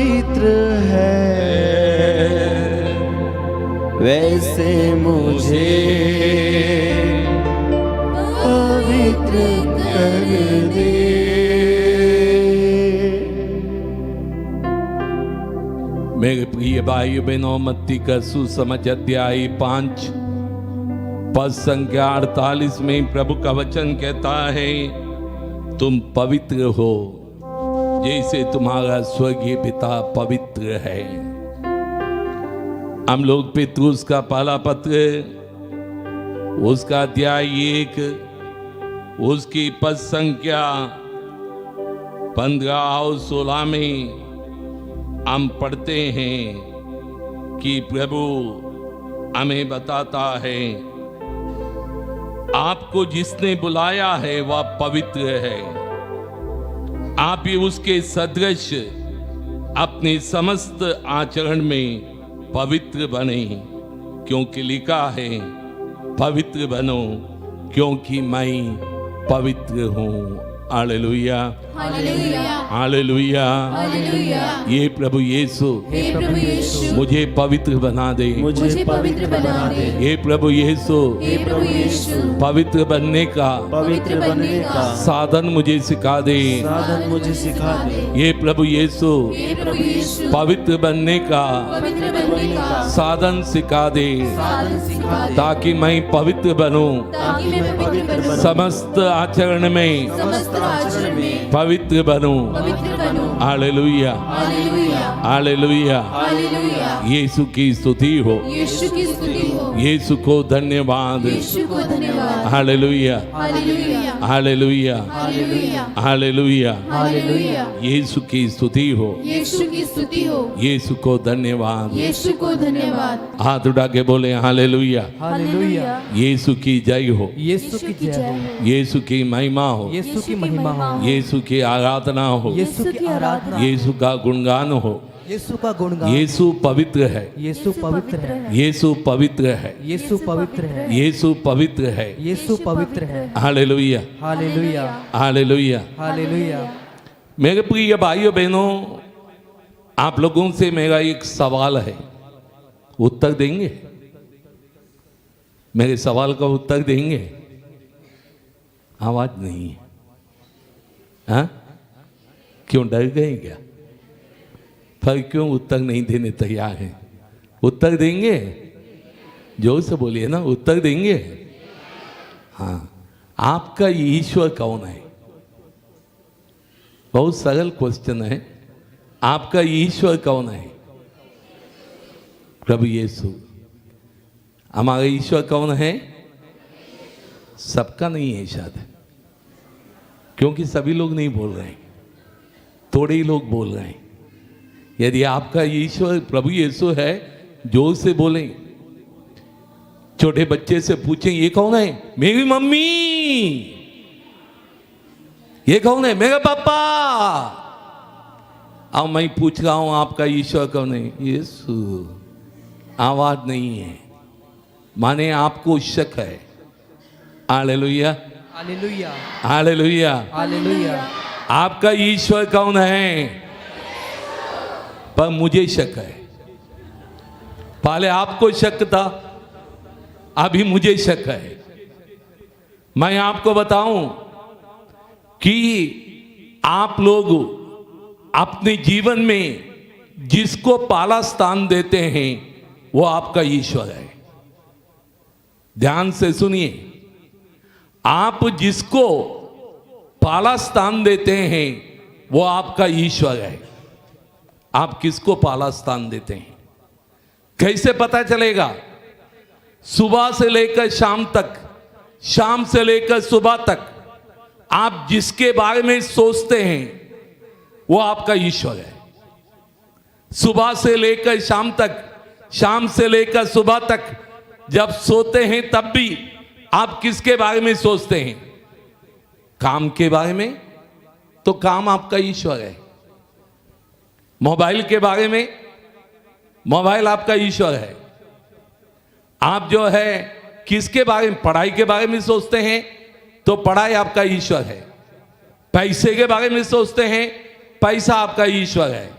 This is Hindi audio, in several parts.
पवित्र है, वैसे मुझे पवित्र कर दे। मेरे प्रिय भाई बहनों, मत्ती का सुसमाचार अध्याय 5 पद संख्या 48 में प्रभु का वचन कहता है, तुम पवित्र हो जैसे तुम्हारा स्वर्गीय पिता पवित्र है। हम लोग पेतरुस का पहला पत्र उसका अध्याय 1 उसकी पद संख्या 15 और 16 में हम पढ़ते हैं कि प्रभु हमें बताता है, आपको जिसने बुलाया है वह पवित्र है, आप भी उसके सदृश अपने समस्त आचरण में पवित्र बने, क्योंकि लिखा है, पवित्र बनो क्योंकि मैं पवित्र हूँ। Hallelujah, hallelujah, hallelujah, hallelujah. ये प्रभु यीशु हे प्रभु यीशु, मुझे पवित्र बना दे, मुझे पवित्र बना दे। ये प्रभु यीशु हे प्रभु यीशु, पवित्र बनने का पवित्र बनने का साधन मुझे सिखा दे। साधन मुझे सिखा दे। ये प्रभु यीशु हे प्रभु यीशु, पवित्र बनने का पवित्र बनने का साधन सिखा दे, साधन सिखा दे, ताकि मैं पवित्र बनूं, ताकि मैं पवित्र बनूं, समस्त आचरण में समस्त आचरण में पवित्र बनूं। पवित्र बनूं। Hallelujah, hallelujah, hallelujah. Hallelujah. Yeshu की स्तुति हो, यीशु की स्तुति हो, यीशु को धन्यवाद। यीशु को धन्यवाद। Hallelujah, hallelujah, hallelujah, hallelujah, hallelujah. Hallelujah. Yeshu की स्तुति हो, यीशु की स्तुति हो, यीशु को धन्यवाद। यीशु को धन्यवाद। हाथ उठा के बोले हालेलुया। हालेलुया। यीशु की जय हो, यीशु की जय हो, यीशु की महिमा हो, यीशु की महिमा हो, यीशु की आराधना हो, यीशु की आराधना, यीशु का गुणगान हो। यीशु का गुणगान। यीशु पवित्र है, यीशु पवित्र है, यीशु पवित्र है, यीशु पवित्र है, यीशु पवित्र है। यीशु पवित्र है। Hallelujah, hallelujah, hallelujah. हालेलुया। मेरे प्रिय भाइयों बहनों, आप लोगों से मेरा एक सवाल है, उत्तर देंगे? मेरे सवाल का उत्तर देंगे? आवाज नहीं है, हाँ? क्यों डर गए क्या? पर क्यों उत्तर नहीं देने तैयार हैं? उत्तर देंगे? जोर से बोलिए ना, उत्तर देंगे? हाँ। आपका ईश्वर कौन है? बहुत सरल क्वेश्चन है। आपका ईश्वर कौन है? प्रभु यीशु। हमारा ईश्वर कौन है? सबका नहीं है शायद, क्योंकि सभी लोग नहीं बोल रहे हैं, थोड़े ही लोग बोल रहे हैं। यदि आपका ईश्वर प्रभु यीशु है, जोर से बोलें। छोटे बच्चे से पूछें, ये कौन है? मेरी मम्मी। ये कौन है? मेरा पापा। अब मैं पूछ रहा हूं, आपका ईश्वर कौन है? यीशु। आवाज नहीं है, माने आपको शक है। Hallelujah, hallelujah, hallelujah, hallelujah. आपका ईश्वर कौन है? पर मुझे शक है। पहले आपको शक था, अभी मुझे शक है। मैं आपको बताऊं कि आप लोग अपने जीवन में जिसको पहला स्थान देते हैं वो आपका ईश्वर है। ध्यान से सुनिए, आप जिसको पहला स्थान देते हैं वो आपका ईश्वर है। आप किसको पहला स्थान देते हैं? कैसे पता चलेगा? सुबह से लेकर शाम तक, शाम से लेकर सुबह तक आप जिसके बारे में सोचते हैं वो आपका ईश्वर है। सुबह से लेकर शाम तक, शाम से लेकर सुबह तक जब सोते हैं तब भी आप किसके बारे में सोचते हैं? काम के बारे में, तो काम आपका ईश्वर है। मोबाइल के बारे में, मोबाइल आपका ईश्वर है। आप जो है किसके बारे में, पढ़ाई के बारे में सोचते हैं तो पढ़ाई आपका ईश्वर है। पैसे के बारे में सोचते हैं, पैसा आपका ईश्वर है।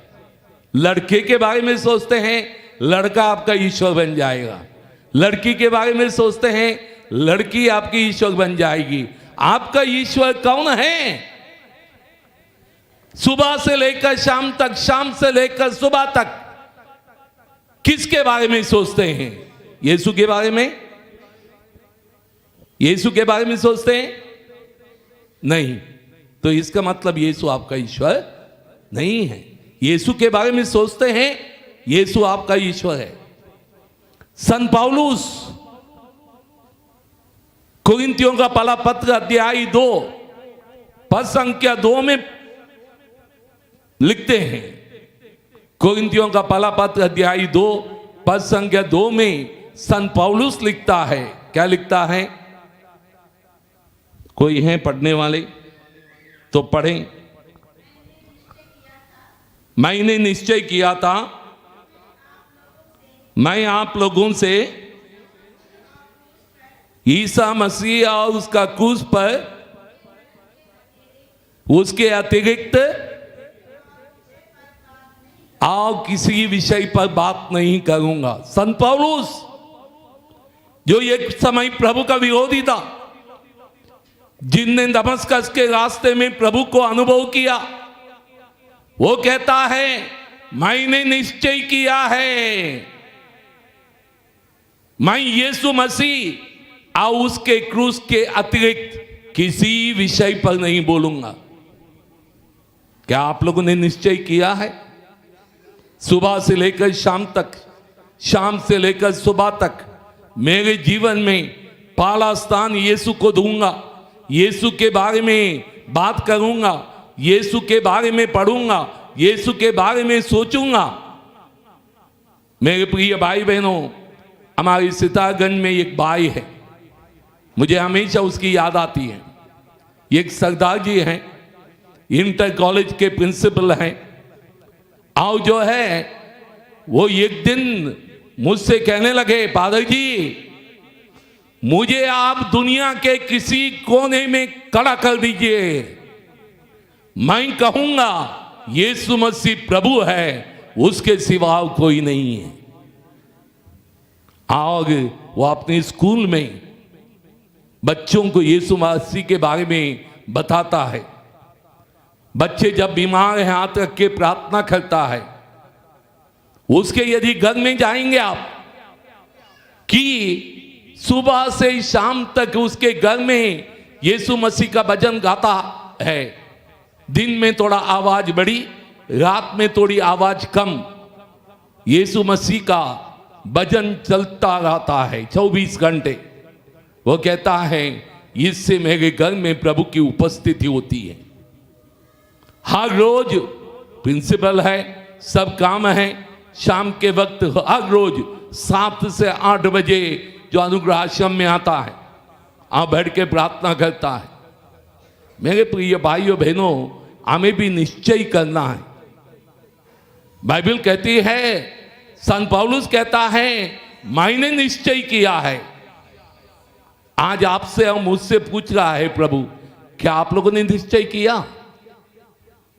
लड़के के बारे में सोचते हैं, लड़का आपका ईश्वर बन जाएगा। लड़की के बारे में सोचते हैं, लड़की आपकी ईश्वर बन जाएगी। आपका ईश्वर कौन है? सुबह से लेकर शाम तक, शाम से लेकर सुबह तक किसके बारे में सोचते हैं? यीशु के बारे में? यीशु के बारे में सोचते हैं? नहीं। तो इसका मतलब यीशु आपका ईश्वर नहीं है। यीशु के बारे में सोचते हैं, यीशु आपका ईश्वर है। संत पौलुस कुरिन्थियों का पहला पत्र अध्याय 2 पद संख्या 2 में लिखते हैं। कुरिन्थियों का पहला पत्र अध्याय 2 पद संख्या 2 में संत पौलुस लिखता है। क्या लिखता है? कोई हैं पढ़ने वाले तो पढ़ें। मैंने निश्चय किया था, मैं आप लोगों से ईसा मसीह और उसका क्रूस पर उसके अतिरिक्त और किसी विषय पर बात नहीं करूंगा। संत पौलुस जो एक समय प्रभु का विरोधी था, जिनने दमस्कस के रास्ते में प्रभु को अनुभव किया, वो कहता है मैंने निश्चय किया है, मैं यीशु मसीह और उसके क्रूस के अतिरिक्त किसी विषय पर नहीं बोलूंगा। क्या आप लोगों ने निश्चय किया है? सुबह से लेकर शाम तक, शाम से लेकर सुबह तक मेरे जीवन में पहला स्थान यीशु को दूंगा। यीशु के बारे में बात करूंगा, यीशु के बारे में पढ़ूंगा, यीशु के बारे में सोचूंगा। मेरे प्रिय भाई बहनों, हमारे सितारगंज में एक भाई है, मुझे हमेशा उसकी याद आती है। एक सरदार जी हैं, इंटर कॉलेज के प्रिंसिपल हैं। और जो है वो एक दिन मुझसे कहने लगे, फादर जी मुझे आप दुनिया के किसी कोने में खड़ा कर दीजिए, मैं कहूंगा यीशु मसीह प्रभु है, उसके सिवा कोई नहीं है। और वो अपने स्कूल में बच्चों को यीशु मसीह के बारे में बताता है। बच्चे जब बीमार हैं हाथ रख के प्रार्थना करता है। उसके यदि घर में जाएंगे आप कि सुबह से शाम तक उसके घर में यीशु मसीह का भजन गाता है। दिन में थोड़ा आवाज बड़ी, रात में थोड़ी आवाज कम, यीशु मसीह का भजन चलता रहता है 24 घंटे। वो कहता है इससे मेरे घर में प्रभु की उपस्थिति होती है। हर रोज प्रिंसिपल है, सब काम है, शाम के वक्त हर रोज 7 से 8 बजे जो अनुग्रह आश्रम में आता है, आप बैठ के प्रार्थना करता है। मेरे प्रिय भाइयों बहनों, हमें भी निश्चय करना है। बाइबल कहती है, संत पौलुस कहता है मैंने निश्चय किया है। आज आपसे और मुझसे पूछ रहा है प्रभु, क्या आप लोगों ने निश्चय किया?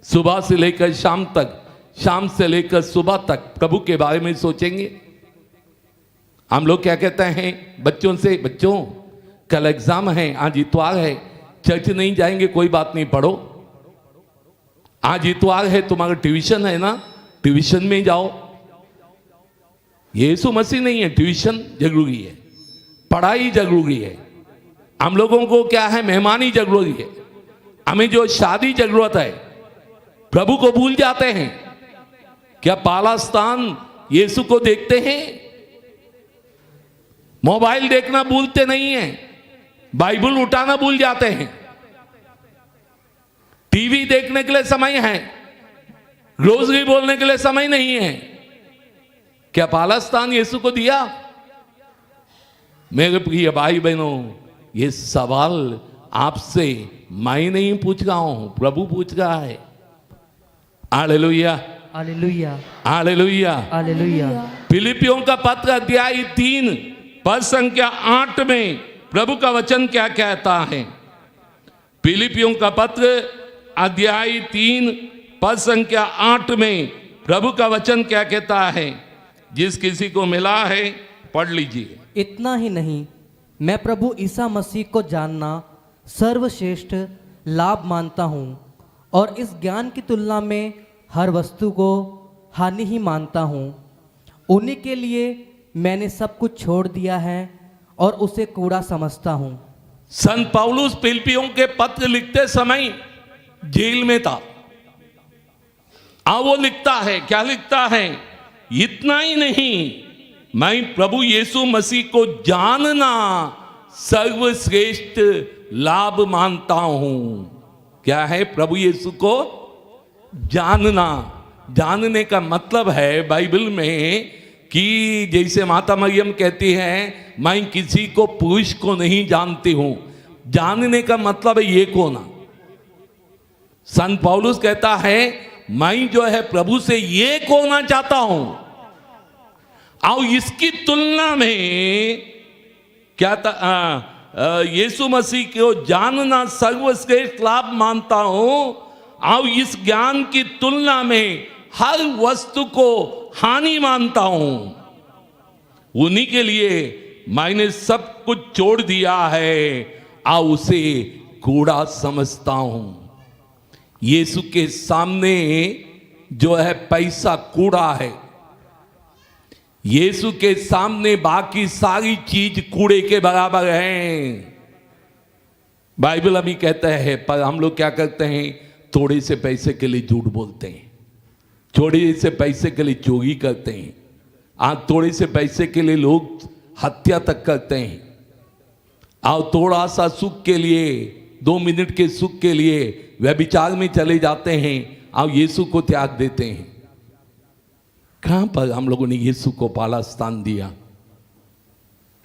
सुबह से लेकर शाम तक, शाम से लेकर सुबह तक प्रभु के बारे में सोचेंगे। हम लोग क्या कहते हैं बच्चों से, बच्चों कल एग्जाम है, आज इतवार है, चर्च नहीं जाएंगे, कोई बात नहीं, पढ़ो। आज इतवार है, तुम्हारा ट्यूशन है ना, ट्यूशन में जाओ। यीशु मसीह नहीं है, ट्यूशन जरूरी है, पढ़ाई जरूरी है। हम लोगों को क्या है, मेहमानी जरूरी है। हमें जो शादी जरूरत है, प्रभु को भूल जाते हैं। क्या पहला स्थान यीशु को देखते हैं? मोबाइल देखना भूलते नहीं हैं, बाइबल उठाना भूल जाते हैं। टीवी देखने के लिए समय है, रोजरी बोलने के लिए समय नहीं है। क्या पहला स्थान यीशु को दिया? मेरे प्रिय भाई बहनों, ये सवाल आपसे मैं नहीं पूछ रहा हूं, प्रभु पूछ रहा है। Hallelujah, hallelujah, hallelujah, hallelujah. फिलिपियों का पत्र अध्याय 3 पद संख्या 8 में प्रभु का वचन क्या कहता है? फिलिपियों का पत्र अध्याय 3 पद संख्या 8 में प्रभु का वचन क्या कहता है, जिस किसी को मिला है पढ़ लीजिए। इतना ही नहीं, मैं प्रभु ईसा मसीह को जानना सर्वश्रेष्ठ लाभ मानता हूँ और इस ज्ञान की तुलना में हर वस्तु को हानि ही मानता हूँ। उन्हीं के लिए मैंने सब कुछ छोड़ दिया है और उसे कूड़ा समझता हूँ। संत पौलुस फिलिप्पियों के पत्र लिखते समय जेल में था। वो लिखता है, क्या लिखता है, इतना ही नहीं, मैं प्रभु यीशु मसीह को जानना सर्वश्रेष्ठ लाभ मानता हूं। क्या है, प्रभु यीशु को जानना। जानने का मतलब है बाइबल में कि जैसे माता मरियम कहती है, मैं किसी को पुरुष को नहीं जानती हूं। जानने का मतलब है ये कोना। संत पौलुस कहता है, मैं जो है प्रभु से ये होना चाहता हूं। और इसकी तुलना में क्या था, यीशु मसीह को जानना सर्वश्रेष्ठ लाभ मानता हूं और इस ज्ञान की तुलना में हर वस्तु को हानि मानता हूं। उन्हीं के लिए मैंने सब कुछ छोड़ दिया है और उसे कूड़ा समझता हूं। यीशु के सामने जो है पैसा कूड़ा है। यीशु के सामने बाकी सारी चीज कूड़े के बराबर हैं। बाइबल अभी कहता है, पर हम लोग क्या करते हैं, थोड़े से पैसे के लिए झूठ बोलते हैं, थोड़े से पैसे के लिए चोरी करते हैं, आज थोड़े से पैसे के लिए लोग हत्या तक करते हैं, और थोड़ा सा सुख के लिए, 2 मिनट के सुख के लिए व्यभिचार में चले जाते हैं और यीशु को त्याग देते हैं। कहां पर हम लोगों ने यीशु को पहला स्थान दिया?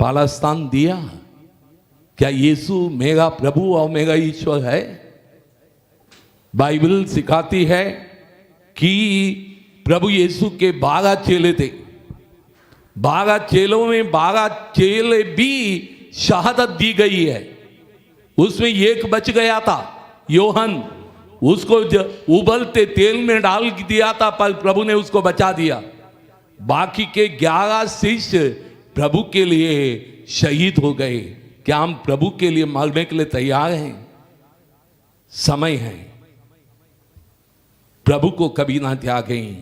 पहला स्थान दिया? क्या यीशु मेरा प्रभु और मेरा ईश्वर है? बाइबल सिखाती है कि प्रभु यीशु के 12 चेले थे। 12 चेलों में 12 चेले भी शहादत दी गई है। उसमें एक बच गया था, योहन। उसको उबलते तेल में डाल दिया था, पर प्रभु ने उसको बचा दिया। बाकी के 11 शिष्य प्रभु के लिए शहीद हो गए। क्या हम प्रभु के लिए मरने के लिए तैयार हैं? समय है। प्रभु को कभी ना त्यागें,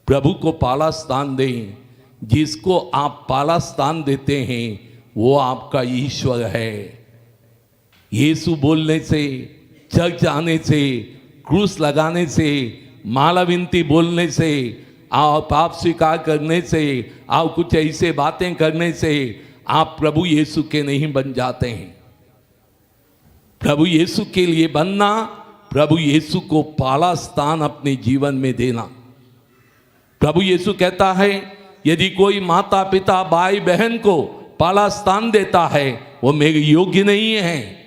प्रभु को पहला स्थान दें। जिसको आप पहला स्थान देते हैं वो आपका ईश्वर है। यीशु बोलने से, चर्च आने से, क्रूस लगाने से, माला विनती बोलने से, आप पाप स्वीकार करने से, आप कुछ ऐसे बातें करने से आप प्रभु यीशु के नहीं बन जाते हैं। प्रभु यीशु के लिए बनना, प्रभु यीशु को पहला स्थान अपने जीवन में देना। प्रभु यीशु कहता है, यदि कोई माता पिता भाई बहन को पहला स्थान देता है वो मेरे योग्य नहीं है।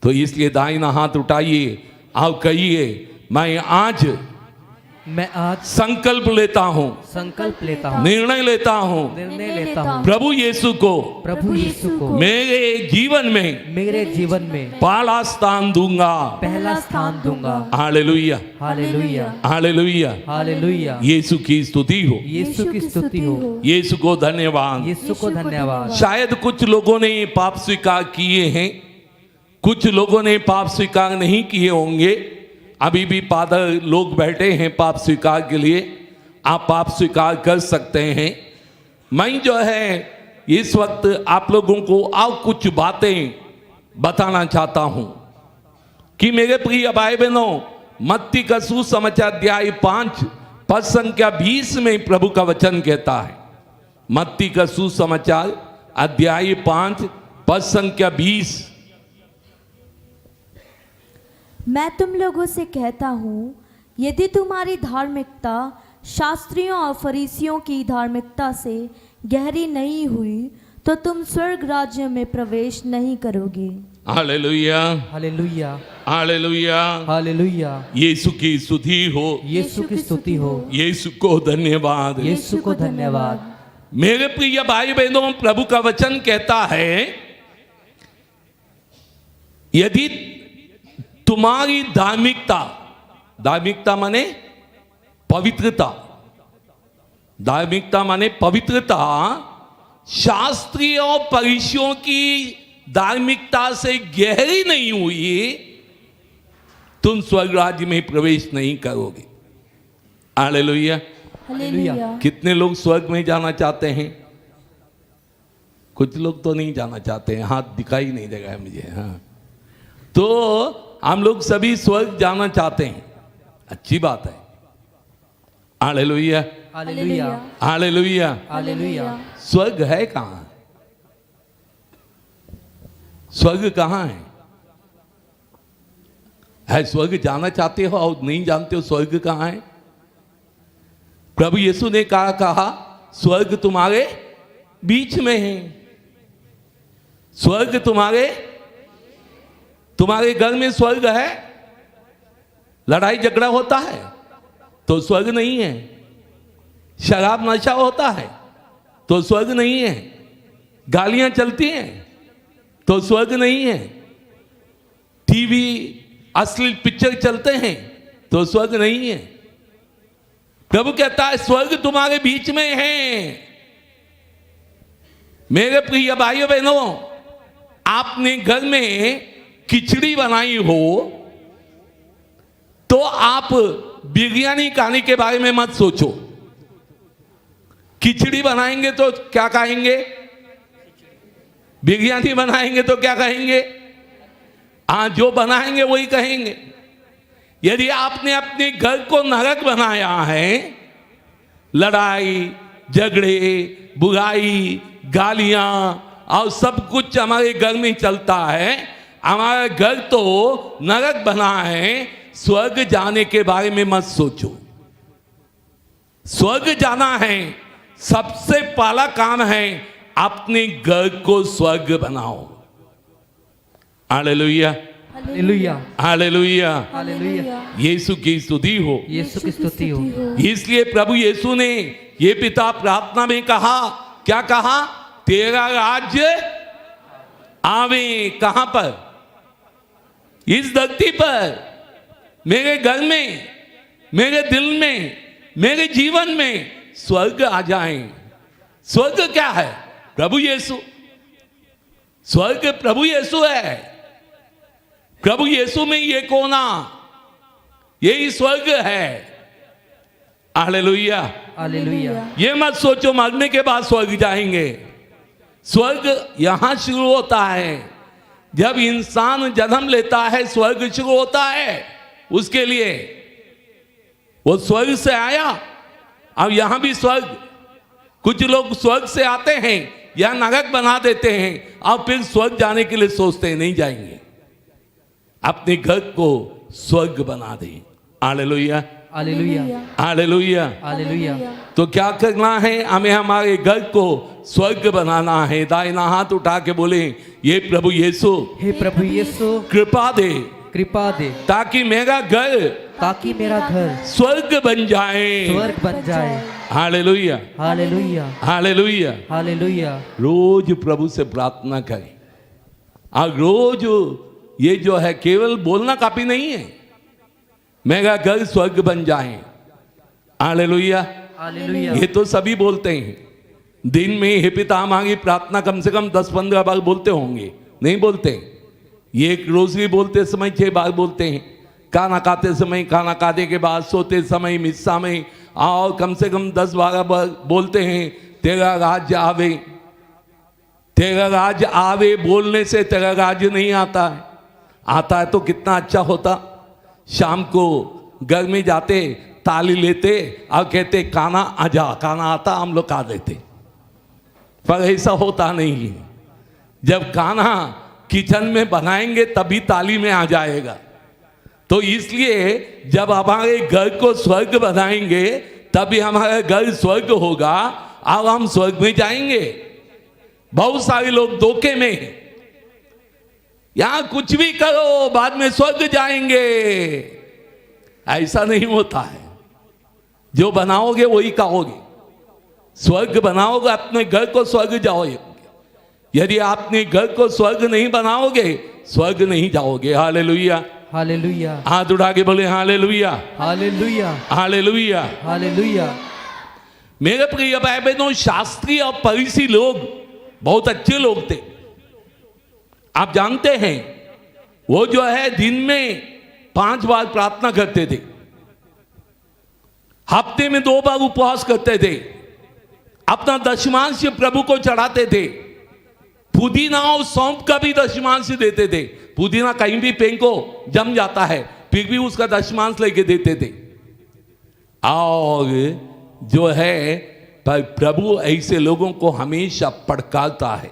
तो इसलिए दाहिना हाथ उठाइए और कहिए, मैं आज संकल्प लेता हूं, निर्णय लेता हूं, प्रभु यीशु को मेरे जीवन में पहला स्थान दूंगा। Hallelujah, hallelujah, hallelujah, hallelujah. Yeshu की स्तुति हो, यीशु की स्तुति हो, यीशु को धन्यवाद। यीशु को धन्यवाद। शायद कुछ लोगों ने पाप स्वीकार किए हैं, कुछ लोगों ने पाप स्वीकार नहीं किए होंगे। अभी भी फादर लोग बैठे हैं पाप स्वीकार के लिए, आप पाप स्वीकार कर सकते हैं। मैं जो है इस वक्त आप लोगों को और कुछ बातें बताना चाहता हूं कि मेरे प्रिय भाई बहनों, मत्ती का सुसमाचार अध्याय 5 पद संख्या 20 में प्रभु का वचन कहता है। मत्ती का सुसमाचार अध्याय 5 पद संख्या 20, मैं तुम लोगों से कहता हूँ, यदि तुम्हारी धार्मिकता शास्त्रियों और फरीसियों की धार्मिकता से गहरी नहीं हुई तो तुम स्वर्ग राज्य में प्रवेश नहीं करोगे। Hallelujah, hallelujah, hallelujah, hallelujah. Yeshu की स्तुति हो, यीशु की स्तुति हो, यीशु को धन्यवाद, यीशु को धन्यवाद। मेरे प्रिय भाई बहनों, प्रभु का वचन कहता है, यदि तुम्हारी धार्मिकता, धार्मिकता माने पवित्रता, धार्मिकता माने पवित्रता, शास्त्रीय और फरीसियों की धार्मिकता से गहरी नहीं हुई, तुम स्वर्ग राज्य में प्रवेश नहीं करोगे। हालेलुया। हालेलुया। कितने लोग स्वर्ग में जाना चाहते हैं? कुछ लोग तो नहीं जाना चाहते हैं, हाथ दिखाई नहीं देगा मुझे। हाँ, तो हम लोग सभी स्वर्ग जाना चाहते हैं, अच्छी बात है। Hallelujah, hallelujah, hallelujah. हालेलुया। स्वर्ग है कहां? स्वर्ग कहां है? स्वर्ग जाना चाहते हो और नहीं जानते हो स्वर्ग कहां है? प्रभु यीशु ने कहा स्वर्ग तुम्हारे बीच में है। स्वर्ग तुम्हारे घर में स्वर्ग है। लड़ाई झगड़ा होता है तो स्वर्ग नहीं है। शराब नशा होता है तो स्वर्ग नहीं है। गालियां चलती हैं तो स्वर्ग नहीं है। टीवी अश्लील पिक्चर चलते हैं तो स्वर्ग नहीं है। प्रभु कहता है स्वर्ग तुम्हारे बीच में है। मेरे प्रिय भाइयों बहनों, आपने घर में खिचड़ी बनाई हो तो आप बिरयानी खाने के बारे में मत सोचो। खिचड़ी बनाएंगे तो क्या कहेंगे? बिरयानी बनाएंगे तो क्या कहेंगे? हाँ, जो बनाएंगे वही कहेंगे। यदि आपने अपने घर को नरक बनाया है, लड़ाई झगड़े बुराई गालियां और सब कुछ हमारे घर में चलता है, हमारा घर तो नरक बना है, स्वर्ग जाने के बारे में मत सोचो। स्वर्ग जाना है, सबसे पहला काम है अपने घर को स्वर्ग बनाओ। Hallelujah, hallelujah, hallelujah, hallelujah. Yeshu की स्तुति हो, यीशु की स्तुति हो। इसलिए प्रभु यीशु ने ये पिता प्रार्थना में कहा, क्या कहा? तेरा राज्य आवे। कहां पर? इस धरती पर, मेरे घर में, मेरे दिल में, मेरे जीवन में स्वर्ग आ जाए। स्वर्ग क्या है? प्रभु यीशु। स्वर्ग प्रभु यीशु है। प्रभु यीशु में ये कोना, यही स्वर्ग है। Hallelujah, hallelujah. ये मत सोचो मरने के बाद स्वर्ग जाएंगे। स्वर्ग यहां शुरू होता है, जब इंसान जन्म लेता है स्वर्ग शुरू होता है उसके लिए। वो स्वर्ग से आया, अब यहां भी स्वर्ग। कुछ लोग स्वर्ग से आते हैं या नरक बना देते हैं और फिर स्वर्ग जाने के लिए सोचते हैं, नहीं जाएंगे। अपने घर को स्वर्ग बना दें। Hallelujah, hallelujah, hallelujah, hallelujah. तो क्या करना है? हमें हमारे घर को स्वर्ग बनाना है। दाहिना हाथ उठा के बोले, ये प्रभु यीशु, हे प्रभु यीशु, कृपा दे, कृपा दे, ताकि मेरा घर, ताकि मेरा घर स्वर्ग बन जाए। स्वर्ग बन जाए। Hallelujah, hallelujah, hallelujah. हालेलुया। रोज प्रभु से प्रार्थना करें। और रोज ये जो है केवल बोलना काफी नहीं है, मेरा घर स्वर्ग बन जाए। Hallelujah, hallelujah. ये तो सभी बोलते हैं। दिन में हे पिता हमारी प्रार्थना कम से कम 10-15 बार बोलते होंगे, नहीं बोलते? ये एक रोजरी बोलते समय 6 बार बोलते हैं। खाना खाते समय, खाना खाने के बाद, सोते समय, मिस्सा में, और कम से कम 10-12 बार बोलते हैं, तेरा राज्य आवे, तेरा राज्य आवे। बोलने से तेरा राज्य नहीं आता है। आता है तो कितना अच्छा होता। शाम को घर में जाते, ताली लेते और कहते खाना आजा, खाना आता, हम लोग खा लेते। पर ऐसा होता नहीं है। जब खाना किचन में बनाएंगे तभी ताली में आ जाएगा। तो इसलिए जब हमारे घर को स्वर्ग बनाएंगे तभी हमारा घर स्वर्ग होगा और हम स्वर्ग में जाएंगे। बहुत सारे लोग धोखे में हैं, यहां कुछ भी करो बाद में स्वर्ग जाएंगे। ऐसा नहीं होता है। जो बनाओगे वही खाओगे। स्वर्ग बनाओगे, अपने घर को स्वर्ग जाओगे। यदि आपने घर को स्वर्ग नहीं बनाओगे, स्वर्ग नहीं जाओगे। हालेलुया, हालेलुया हाथ उठा के बोले हालेलुया, हालेलुया हालेलुया। हालेलुया। मेरे प्रिय भाई बहनों, शास्त्री और फरीसी लोग बहुत अच्छे लोग थे। आप जानते हैं वो जो है दिन में 5 बार प्रार्थना करते थे, हफ्ते में 2 बार उपवास करते थे, अपना दशमांश प्रभु को चढ़ाते थे, पुदीना और सौंफ का भी दशमांश देते थे। पुदीना कहीं भी फेंको जम जाता है, फिर भी उसका दशमांश लेके देते थे। और जो है प्रभु ऐसे लोगों को हमेशा पड़कारता है।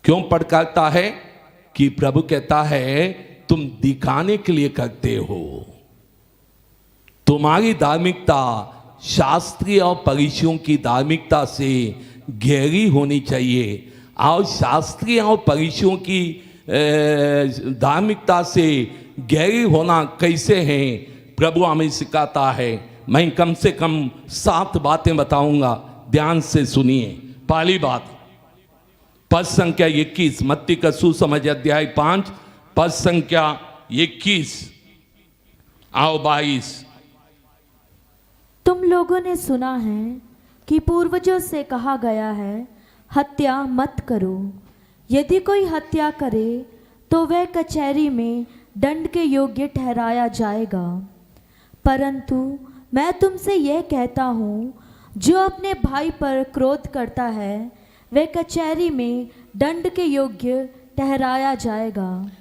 क्यों पड़कारता है? कि प्रभु कहता है तुम दिखाने के लिए करते हो। तुम्हारी धार्मिकता शास्त्रीय और फरीसियों की धार्मिकता से गहरी होनी चाहिए, और शास्त्रीय और फरीसियों की धार्मिकता से गहरी होना कैसे है प्रभु हमें सिखाता है। मैं कम से कम 7 बातें बताऊंगा, ध्यान से सुनिए। पहली बात, पद संख्या 21, मत्ती का सुसमाचार अध्याय 5 पद संख्या 21 आओ 22। तुम लोगों ने सुना है कि पूर्वजों से कहा गया है, हत्या मत करो। यदि कोई हत्या करे तो वह कचहरी में दंड के योग्य ठहराया जाएगा। परंतु मैं तुमसे यह कहता हूँ, जो अपने भाई पर क्रोध करता है वह कचहरी में दंड के योग्य ठहराया जाएगा।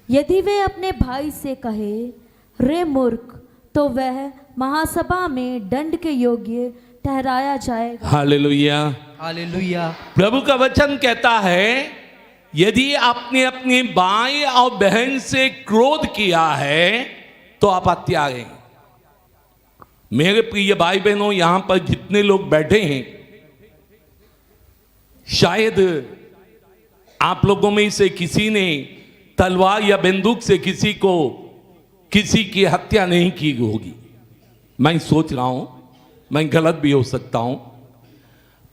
यदि वे अपने भाई से कहे, रे मूर्ख, तो वह महासभा में दंड के योग्य ठहराया जाएगा। Hallelujah, hallelujah. प्रभु का वचन कहता है यदि आपने अपने भाई और बहन से क्रोध किया है तो आप हत्यारे हैं। मेरे प्रिय भाई बहनों, यहां पर जितने लोग बैठे हैं, शायद आप लोगों में से किसी ने तलवार या बंदूक से किसी की हत्या नहीं की होगी। मैं सोच रहा हूं, मैं गलत भी हो सकता हूं,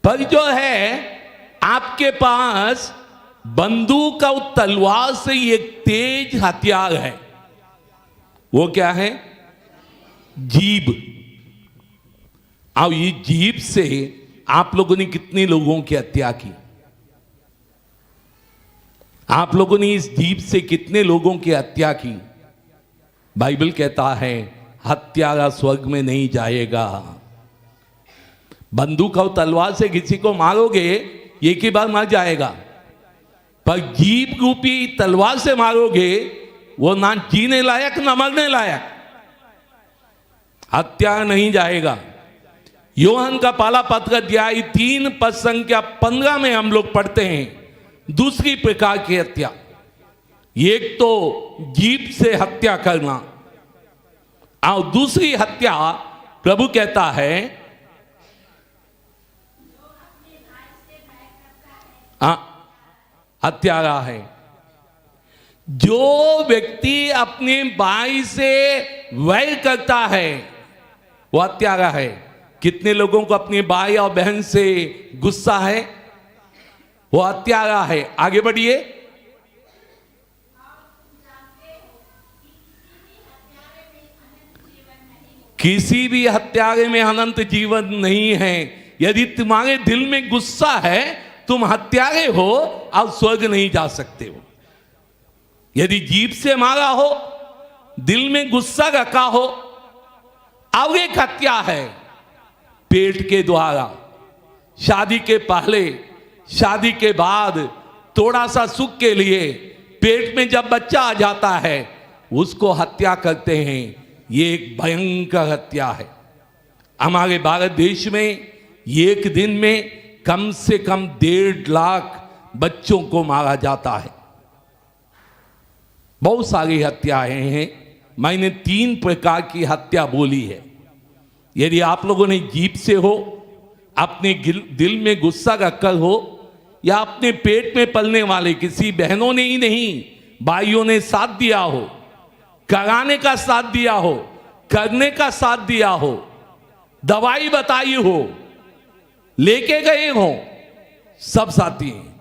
पर जो है आपके पास बंदूक और तलवार से एक तेज हथियार है। वो क्या है? जीभ। अब ये जीभ से आप लोगों ने कितने लोगों की हत्या की? आप लोगों ने इस जीभ से कितने लोगों की हत्या की? बाइबल कहता है हत्यारा स्वर्ग में नहीं जाएगा। बंदूक और तलवार से किसी को मारोगे एक ही बार मर जाएगा, पर जीभ रूपी तलवार से मारोगे वो ना जीने लायक ना मरने लायक, हत्या नहीं जाएगा। यूहन्ना का पहला पत्र अध्याय 3 पद संख्या 15 में हम लोग पढ़ते हैं दूसरी प्रकार की हत्या। एक तो जीभ से हत्या करना, और दूसरी हत्या प्रभु कहता है हत्यारा है जो व्यक्ति अपने भाई से वैर करता है, वो हत्यारा है। कितने लोगों को अपने भाई और बहन से गुस्सा है? वो हत्यारा है। आगे बढ़िए। किसी भी हत्यारे में अनंत जीवन नहीं है। यदि तुम्हारे दिल में गुस्सा है, तुम हत्यारे हो और स्वर्ग नहीं जा सकते हो। यदि जीभ से मारा हो, दिल में गुस्सा रखा हो, और एक हत्या है पेट के द्वारा। शादी के पहले, शादी के बाद, थोड़ा सा सुख के लिए पेट में जब बच्चा आ जाता है उसको हत्या करते हैं। ये एक भयंकर हत्या है। हमारे भारत देश में एक दिन में कम से कम 1.5 लाख बच्चों को मारा जाता है। बहुत सारी हत्याएं हैं। मैंने 3 प्रकार की हत्या बोली है। यदि आप लोगों ने जीभ से हो, अपने दिल में गुस्सा रखकर हो, या अपने पेट में पलने वाले किसी बहनों ने ही नहीं, भाइयों ने साथ दिया हो, कराने का साथ दिया हो, करने का साथ दिया हो, दवाई बताई हो, लेके गए हो, सब साथी हैं।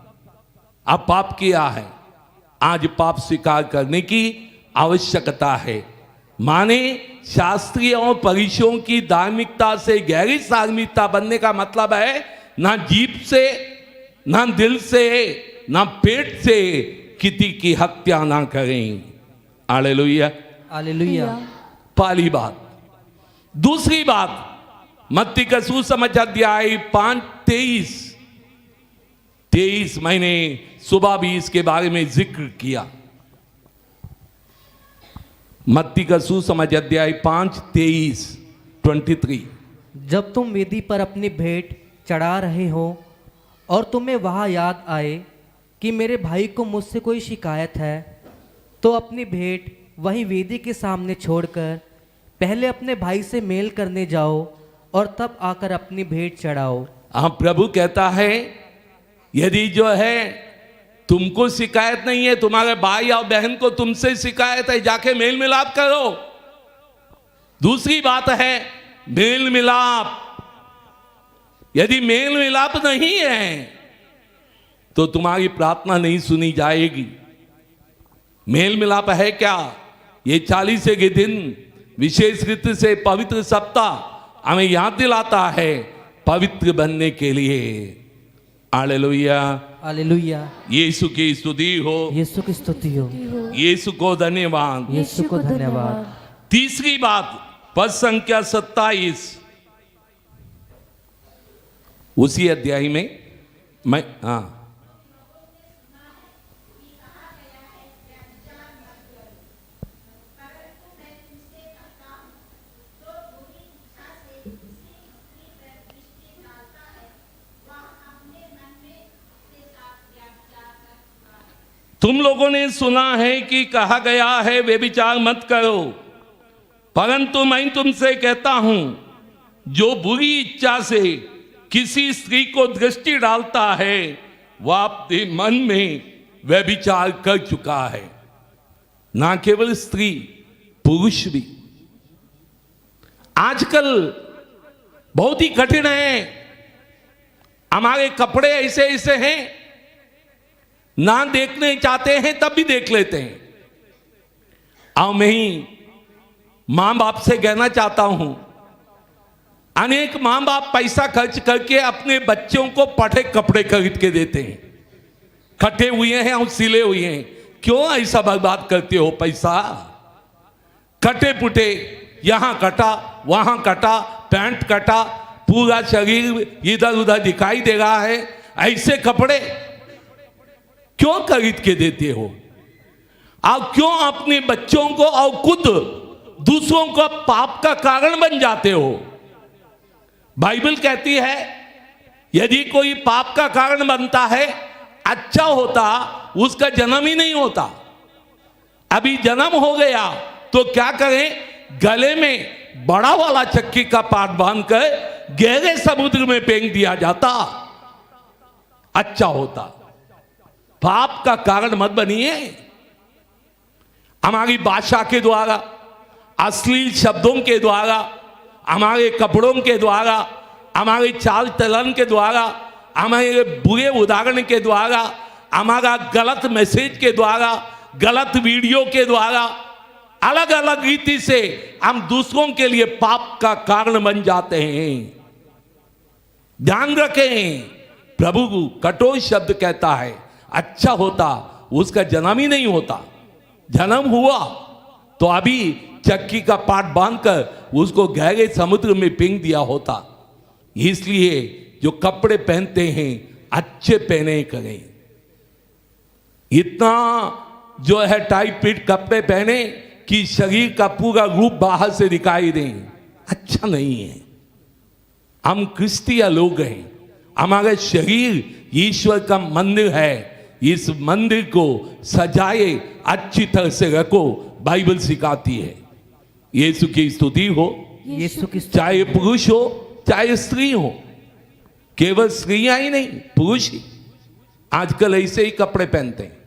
अब पाप किया है, आज पाप स्वीकार करने की आवश्यकता है। माने शास्त्रीय और फरीसियों की धार्मिकता से गहरी धार्मिकता बनने का मतलब है ना जीभ से, ना दिल से, ना पेट से किसी की हत्या ना करें। Hallelujah, hallelujah. पहली बात। दूसरी बात, मत्ती का सुसमाचार अध्याय 5:23 मैंने सुबह भी इसके बारे में जिक्र किया। मत्ती का सुसमाचार अध्याय 5:23 जब तुम वेदी पर अपनी भेंट चढ़ा रहे हो और तुम्हें वहाँ याद आए कि मेरे भाई को मुझसे कोई शिकायत है, तो अपनी भेंट वहीं वेदी के सामने छोड़कर पहले अपने भाई से मेल करने जाओ और तब आकर अपनी भेंट चढ़ाओ। हाँ, प्रभु कहता है यदि जो है तुमको शिकायत नहीं है, तुम्हारे भाई और बहन को तुमसे शिकायत है, जाके मेल मिलाप करो। दूसरी बात है मेल मिलाप। यदि मेल मिलाप नहीं है तो तुम्हारी प्रार्थना नहीं सुनी जाएगी। मेल मिलाप है क्या? ये 40 के दिन विशेष रीति से पवित्र सप्ताह हमें याद दिलाता है पवित्र बनने के लिए। Hallelujah, hallelujah. यीशु की स्तुति हो, यीशु की स्तुति हो, यीशु को धन्यवाद। यीशु को धन्यवाद। तीसरी बात, पद संख्या 27 उसी अध्याय में मैं तुम लोगों ने सुना है कि कहा गया है व्यभिचार मत करो, परंतु मैं तुमसे कहता हूं जो बुरी इच्छा से किसी स्त्री को दृष्टि डालता है वह अपने मन में व्यभिचार कर चुका है। ना केवल स्त्री, पुरुष भी। आजकल बहुत ही कठिन है। हमारे कपड़े ऐसे ऐसे हैं, ना देखने चाहते हैं तब भी देख लेते हैं। और मैं ही मां बाप से कहना चाहता हूं, अनेक मां बाप पैसा खर्च करके अपने बच्चों को फटे कपड़े खरीद के देते हैं। कटे हुए हैं और सिले हुए हैं। क्यों ऐसा बर्बाद करते हो पैसा? कटे पुटे, यहां कटा वहां कटा, पैंट कटा, पूरा शरीर इधर उधर दिखाई दे रहा है। ऐसे कपड़े क्यों खरीद के देते हो? आप क्यों अपने बच्चों को और खुद दूसरों को पाप का कारण बन जाते हो? बाइबल कहती है यदि कोई पाप का कारण बनता है, अच्छा होता उसका जन्म ही नहीं होता। अभी जन्म हो गया तो क्या करें? गले में बड़ा वाला चक्की का पाट बांधकर गहरे समुद्र में फेंक दिया जाता, अच्छा होता। पाप का कारण मत बनिए। हमारी भाषा के द्वारा, अश्लील शब्दों के द्वारा, हमारे कपड़ों के द्वारा, हमारे चाल चलन के द्वारा, हमारे बुरे उदाहरण के द्वारा, हमारा गलत मैसेज के द्वारा, गलत वीडियो के द्वारा, अलग अलग रीति से हम दूसरों के लिए पाप का कारण बन जाते हैं। ध्यान रखें, प्रभु कठोर शब्द कहता है अच्छा होता उसका जन्म ही नहीं होता। जन्म हुआ तो अभी चक्की का पाट बांधकर उसको गहरे समुद्र में फेंक दिया होता। इसलिए जो कपड़े पहनते हैं अच्छे पहने करें। इतना जो है टाइट फिट कपड़े पहने कि शरीर का पूरा रूप बाहर से दिखाई दे, अच्छा नहीं है। हम क्रिस्तीय लोग हैं, हमारा शरीर ईश्वर का मंदिर है। इस मंदिर को सजाए, अच्छी तरह से रखो, बाइबल सिखाती है। यीशु की स्तुति हो, यीशु की स्तुति। चाहे पुरुष हो चाहे स्त्री हो, केवल स्त्रियां ही नहीं पुरुष ही आजकल ऐसे ही कपड़े पहनते हैं।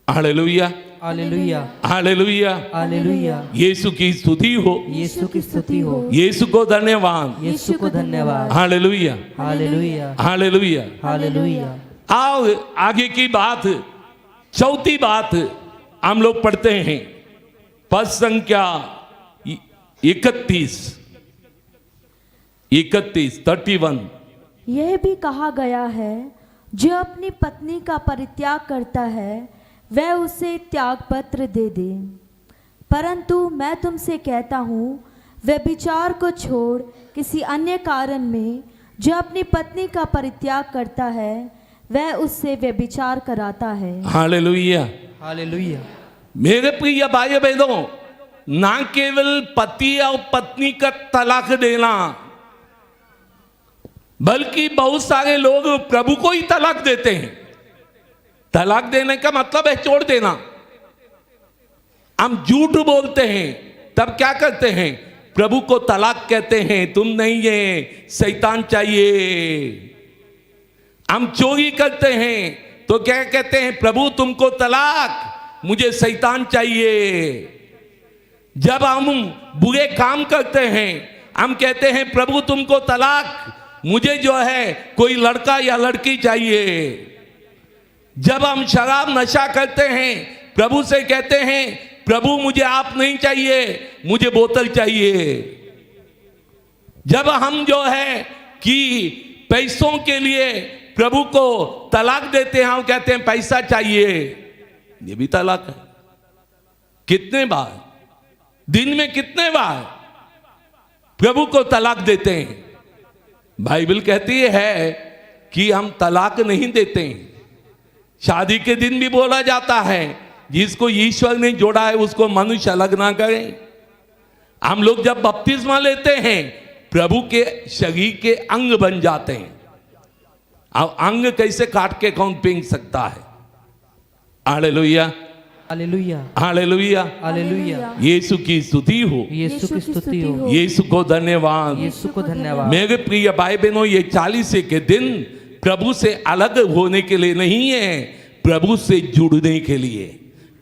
Hallelujah, hallelujah, hallelujah, hallelujah. Yeshu की स्तुति हो, यीशु की स्तुति हो, यीशु को धन्यवाद। यीशु को धन्यवाद। Hallelujah, hallelujah, hallelujah. हालेलुया। और आगे की बात, चौथी बात हम लोग पढ़ते हैं पद संख्या 31 31 यह भी कहा गया है, जो अपनी पत्नी का परित्याग करता है वह उसे त्याग पत्र दे दे। परंतु मैं तुमसे कहता हूँ, व्यभिचार को छोड़ किसी अन्य कारण में जो अपनी पत्नी का परित्याग करता है वह उससे व्यभिचार कराता है। हालेलुया। हालेलुया। मेरे प्रिय भाई बहनों, ना केवल पति और पत्नी का तलाक देना, बल्कि बहुत सारे लोग प्रभु को ही तलाक देते हैं। तलाक देने का मतलब है छोड़ देना। हम झूठ बोलते हैं, तब क्या करते हैं? प्रभु को तलाक कहते हैं, तुम नहीं है, शैतान चाहिए। हम चोरी करते हैं तो क्या कहते हैं? प्रभु तुमको तलाक, मुझे शैतान चाहिए। जब हम बुरे काम करते हैं हम कहते हैं प्रभु तुमको तलाक, मुझे जो है कोई लड़का या लड़की चाहिए। जब हम शराब नशा करते हैं प्रभु से कहते हैं प्रभु मुझे आप नहीं चाहिए, मुझे बोतल चाहिए। जब हम जो है कि पैसों के लिए प्रभु को तलाक देते हैं, हम कहते हैं पैसा चाहिए, ये भी तलाक है। कितने बार, दिन में कितने बार प्रभु को तलाक देते हैं? बाइबल कहती है कि हम तलाक नहीं देते हैं। शादी के दिन भी बोला जाता है जिसको ईश्वर ने जोड़ा है उसको मनुष्य अलग ना करें। हम लोग जब बपतिस्मा लेते हैं प्रभु के शरीर के अंग बन जाते हैं। अब अंग कैसे काट के कौन पींग सकता है? Hallelujah, hallelujah, hallelujah, hallelujah. Yeshu की स्तुति हो, यीशु की स्तुति हो, यीशु को धन्यवाद। यीशु को धन्यवाद। मेरे प्रिय भाई बहनों, ये 40 के दिन प्रभु से अलग होने के लिए नहीं है, प्रभु से जुड़ने के लिए,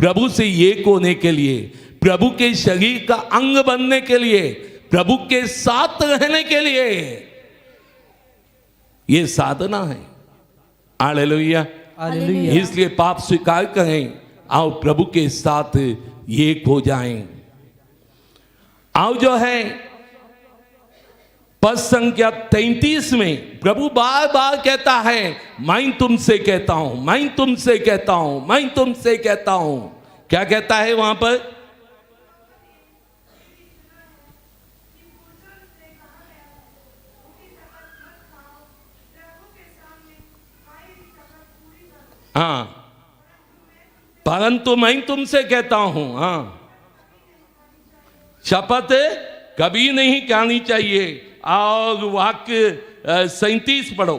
प्रभु से एक होने के लिए, प्रभु के शरीर का अंग बनने के लिए, प्रभु के साथ रहने के लिए। ये साधना है। Hallelujah, hallelujah. इसलिए पाप स्वीकार करें, आओ प्रभु के साथ एक हो जाएं। आओ जो है पद संख्या 33 में प्रभु बार बार कहता है मैं तुमसे कहता हूं, मैं तुमसे कहता हूं, मैं तुमसे कहता हूं। क्या कहता है वहां पर? हाँ, परंतु मैं तुमसे कहता हूं। हाँ, शपथ कभी नहीं खानी चाहिए। और वाक्य 37 पढ़ो।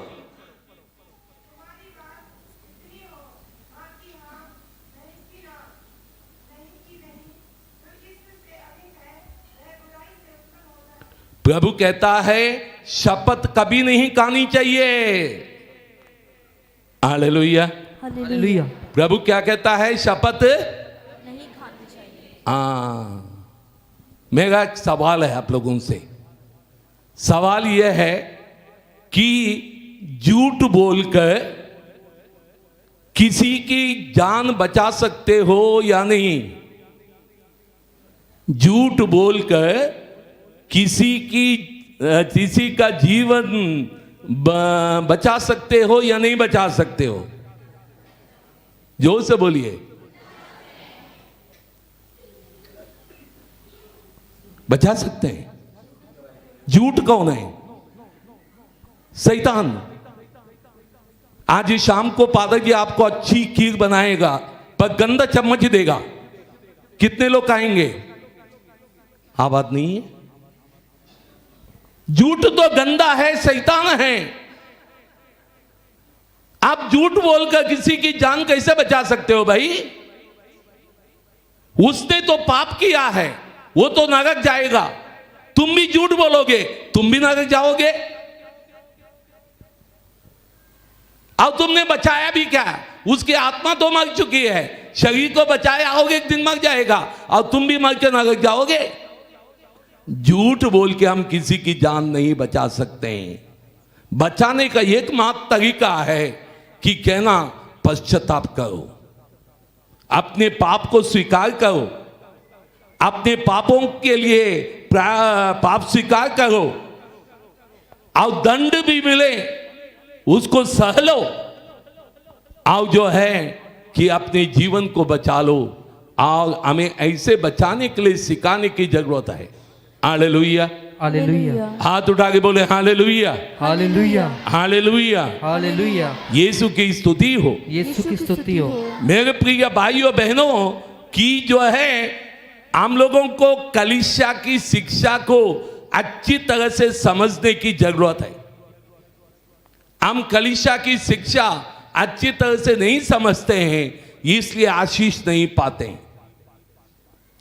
प्रभु कहता है शपथ कभी नहीं खानी चाहिए। Hallelujah, hallelujah. प्रभु क्या कहता है? शपथ नहीं खानी चाहिए। मेरा एक सवाल है आप लोगों से। सवाल यह है कि झूठ बोलकर किसी की जान बचा सकते हो या नहीं? झूठ बोलकर किसी का जीवन बचा सकते हो या नहीं बचा सकते हो? जोर से बोलिए। बचा सकते हैं। झूठ कौन है? शैतान। आज शाम को पादर जी आपको अच्छी खीर बनाएगा पर गंदा चम्मच देगा। कितने लोग खाएंगे? बात नहीं है। झूठ तो गंदा है, शैतान है। आप झूठ बोलकर किसी की जान कैसे बचा सकते हो भाई? उसने तो पाप किया है, वो तो नरक जाएगा। तुम भी झूठ बोलोगे, तुम भी नरक जाओगे। अब तुमने बचाया भी क्या? उसकी आत्मा तो मर चुकी है, शरीर को बचाया होगे, एक दिन मर जाएगा और तुम भी मर के नरक जाओगे। झूठ बोल के हम किसी की जान नहीं बचा सकते हैं। बचाने का एकमात्र तरीका है कि कहना पश्चाताप करो, अपने पाप को स्वीकार करो, अपने पापों के लिए पाप स्वीकार करो और दंड भी मिले उसको सह लो और जो है कि अपने जीवन को बचा लो। और हमें ऐसे बचाने के लिए सिखाने की जरूरत है। हालेलुया, हालेलुया, हाथ उठा के बोले hallelujah, hallelujah, hallelujah. Hallelujah. Yeshu की स्तुति हो। यीशु की स्तुति हो। मेरे प्रिय भाइयों बहनों की जो है हम लोगों को कलीसिया की शिक्षा को अच्छी तरह से समझने की जरूरत है। हम कलीसिया की शिक्षा अच्छी तरह से नहीं समझते हैं, इसलिए आशीष नहीं पाते हैं।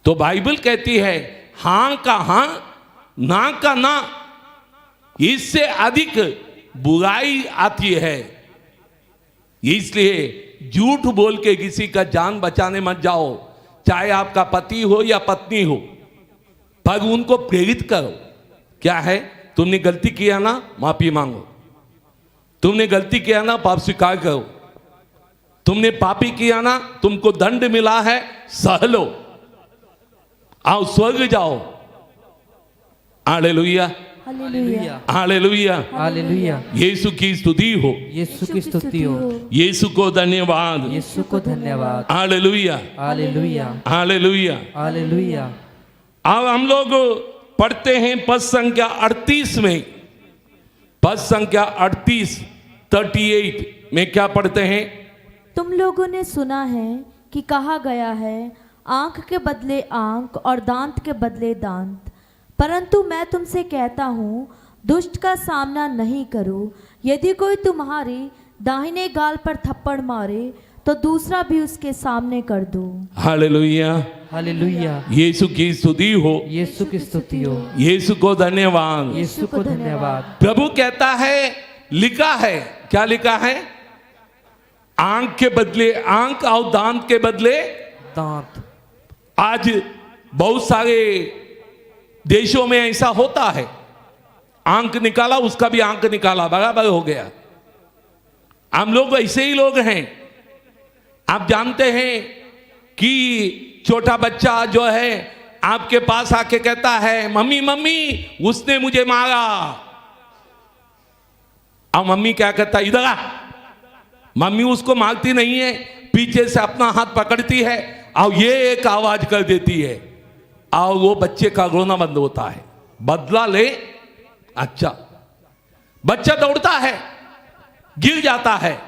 तो बाइबल कहती है हां का हां, ना का ना, इससे अधिक बुराई आती है। इसलिए झूठ बोल के किसी का जान बचाने मत जाओ, चाहे आपका पति हो या पत्नी हो, पर उनको प्रेरित करो। क्या है, तुमने गलती किया ना, माफी मांगो। तुमने गलती किया ना, पाप स्वीकार करो। तुमने पापी किया ना, तुमको दंड मिला है, सह लो, आओ स्वर्ग जाओ। Hallelujah, hallelujah, hallelujah, hallelujah. Yeshu की स्तुति हो। यीशु की स्तुति हो। यीशु को धन्यवाद। यीशु को धन्यवाद। Hallelujah, hallelujah, hallelujah. हालेलुया। अब हम लोग पढ़ते हैं पद संख्या 38 में। पद संख्या 38 में क्या पढ़ते हैं? तुम लोगों ने सुना है कि कहा गया है, आंख के बदले आंख और दांत के बदले दांत। परंतु मैं तुमसे कहता हूँ, दुष्ट का सामना नहीं करो। यदि कोई तुम्हारी दाहिने गाल पर थप्पड़ मारे तो दूसरा भी उसके सामने कर दो। Hallelujah, hallelujah. यीशु की स्तुति हो। यीशु की स्तुति हो। यीशु को धन्यवाद। यीशु को धन्यवाद। प्रभु कहता है, लिखा है, क्या लिखा है? आंख के बदले आंख और दांत के बदले दांत। आज बहुत सारे देशों में ऐसा होता है, आंख निकाला उसका भी आंख निकाला, बराबर हो गया। हम लोग ऐसे ही लोग हैं। आप जानते हैं कि छोटा बच्चा जो है आपके पास आके कहता है, मम्मी मम्मी उसने मुझे मारा। अब मम्मी क्या कहता, इधर आ। मम्मी उसको मारती नहीं है, पीछे से अपना हाथ पकड़ती है और ये एक आवाज कर देती है और वो बच्चे का रोना बंद होता है। बदला ले। अच्छा, बच्चा दौड़ता है, गिर जाता है,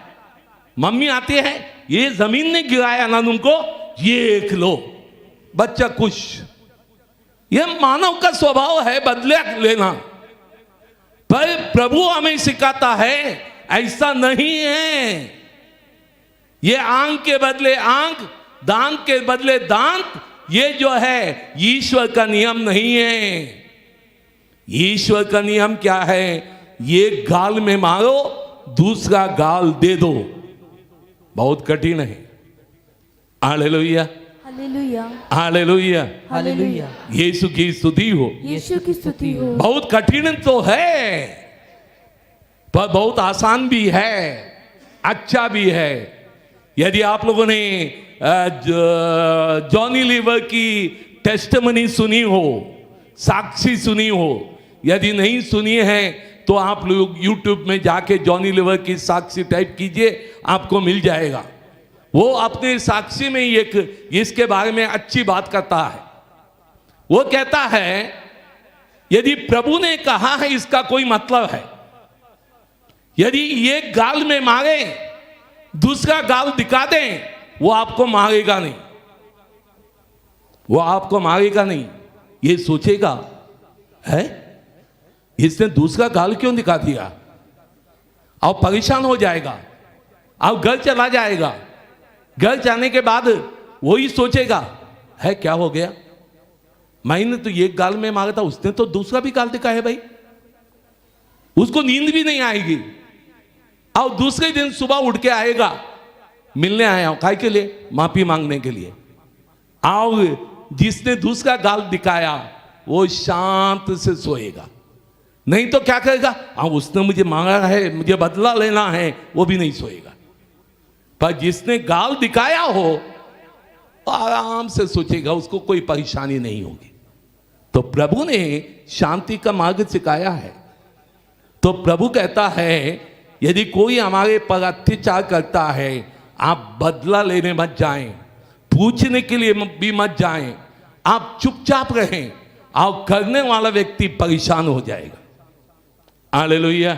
मम्मी आती है, ये जमीन ने गिराया ना तुमको, ये एक लो। बच्चा खुश। ये मानव का स्वभाव है बदले लेना, पर प्रभु हमें सिखाता है ऐसा नहीं है। ये आंख के बदले आंख, दांत के बदले दांत, ये जो है ईश्वर का नियम नहीं है। ईश्वर का नियम क्या है? ये गाल में मारो, दूसरा गाल दे दो। बहुत कठिन है। Hallelujah, hallelujah, hallelujah, hallelujah. Yeshu की स्तुति हो। यीशु की स्तुति हो। बहुत कठिन तो है, पर बहुत आसान भी है, अच्छा भी है। यदि आप लोगों ने जॉनी लीवर की टेस्टिमनी सुनी हो, साक्षी सुनी हो, यदि नहीं सुनी है तो आप लोग YouTube में जाके जॉनी लीवर की साक्षी टाइप कीजिए, आपको मिल जाएगा। वो अपने साक्षी में एक इसके बारे में अच्छी बात करता है। वो कहता है, यदि प्रभु ने कहा है इसका कोई मतलब है। यदि ये गाल में मारे, दूसरा गाल दिखा दें, वो आपको मारेगा नहीं, वो आपको मारेगा नहीं। ये सोचेगा, है इसने दूसरा गाल क्यों दिखा दिया, और परेशान हो जाएगा और घर चला जाएगा। घर जाने के बाद वही सोचेगा, है क्या हो गया, मैंने तो ये गाल में मारा था, उसने तो दूसरा भी गाल दिखा है भाई। उसको नींद भी नहीं आएगी और दूसरे दिन सुबह उठ के आएगा, मिलने आया हूं, काय के लिए? माफी मांगने के लिए। और जिसने दूसरा गाल दिखाया वो शांत से सोएगा। नहीं तो क्या करेगा, उसने मुझे मांगा है, मुझे बदला लेना है, वो भी नहीं सोएगा। पर जिसने गाल दिखाया हो आराम से सोचेगा, उसको कोई परेशानी नहीं होगी। तो प्रभु ने शांति का मार्ग सिखाया है। तो प्रभु कहता है यदि कोई हमारे पर अत्याचार करता है, आप बदला लेने मत जाएं, पूछने के लिए भी मत जाएं, आप चुपचाप रहें, और करने वाला व्यक्ति परेशान हो जाएगा। Hallelujah,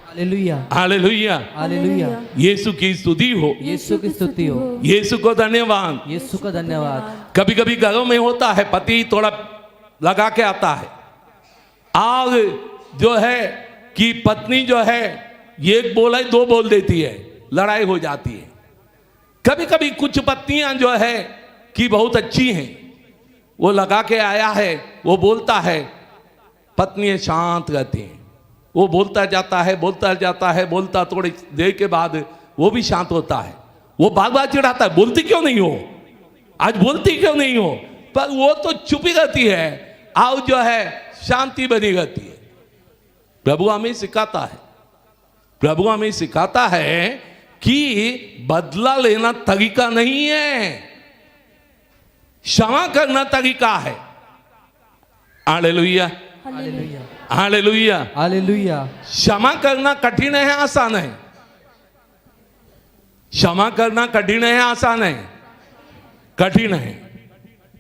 hallelujah, hallelujah, hallelujah. Yeshu की स्तुति हो, यीशु की स्तुति हो, यीशु को धन्यवाद। यीशु का धन्यवाद। कभी कभी घरों में होता है, पति थोड़ा लगा के आता है, और जो है कि पत्नी जो है एक बोला दो बोल देती है, लड़ाई हो जाती है। कभी कभी कुछ पत्नियां जो है कि बहुत अच्छी हैं, वो लगा के आया है, वो बोलता है, पत्नी शांत रहती हैं, वो बोलता जाता है, बोलता जाता है, बोलता थोड़ी देर के बाद वो भी शांत होता है। वो बार बार चिढ़ाता है, बोलती क्यों नहीं हो, आज बोलती क्यों नहीं हो, पर वो तो चुप ही रहती है, और जो है शांति बनी रहती है। प्रभु हमें सिखाता है, प्रभु हमें सिखाता है कि बदला लेना तरीका नहीं है, क्षमा करना तरीका है। Hallelujah, hallelujah, hallelujah, hallelujah. क्षमा करना कठिन है, आसान है? क्षमा करना कठिन है, आसान है? कठिन है।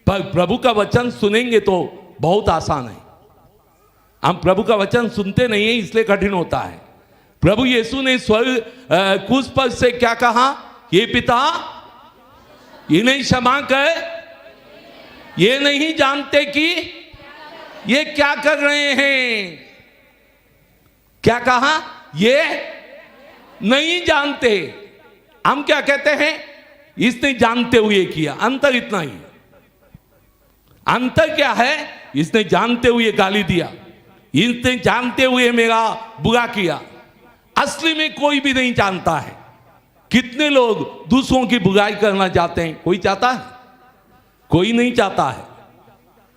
पर प्रभु का वचन सुनेंगे तो बहुत आसान है। हम प्रभु का वचन सुनते नहीं है, इसलिए कठिन होता है। प्रभु यीशु ने स्वर्ग क्रूस पर से क्या कहा? ये पिता इन्हें क्षमा कर, ये नहीं जानते कि ये क्या कर रहे हैं। क्या कहा? ये नहीं जानते। हम क्या कहते हैं? इसने जानते हुए किया। अंतर इतना ही। अंतर क्या है? इसने जानते हुए गाली दिया, इसने जानते हुए मेरा बुरा किया। असली में कोई भी नहीं जानता है। कितने लोग दूसरों की बुराई करना चाहते हैं? कोई चाहता है? कोई नहीं चाहता है।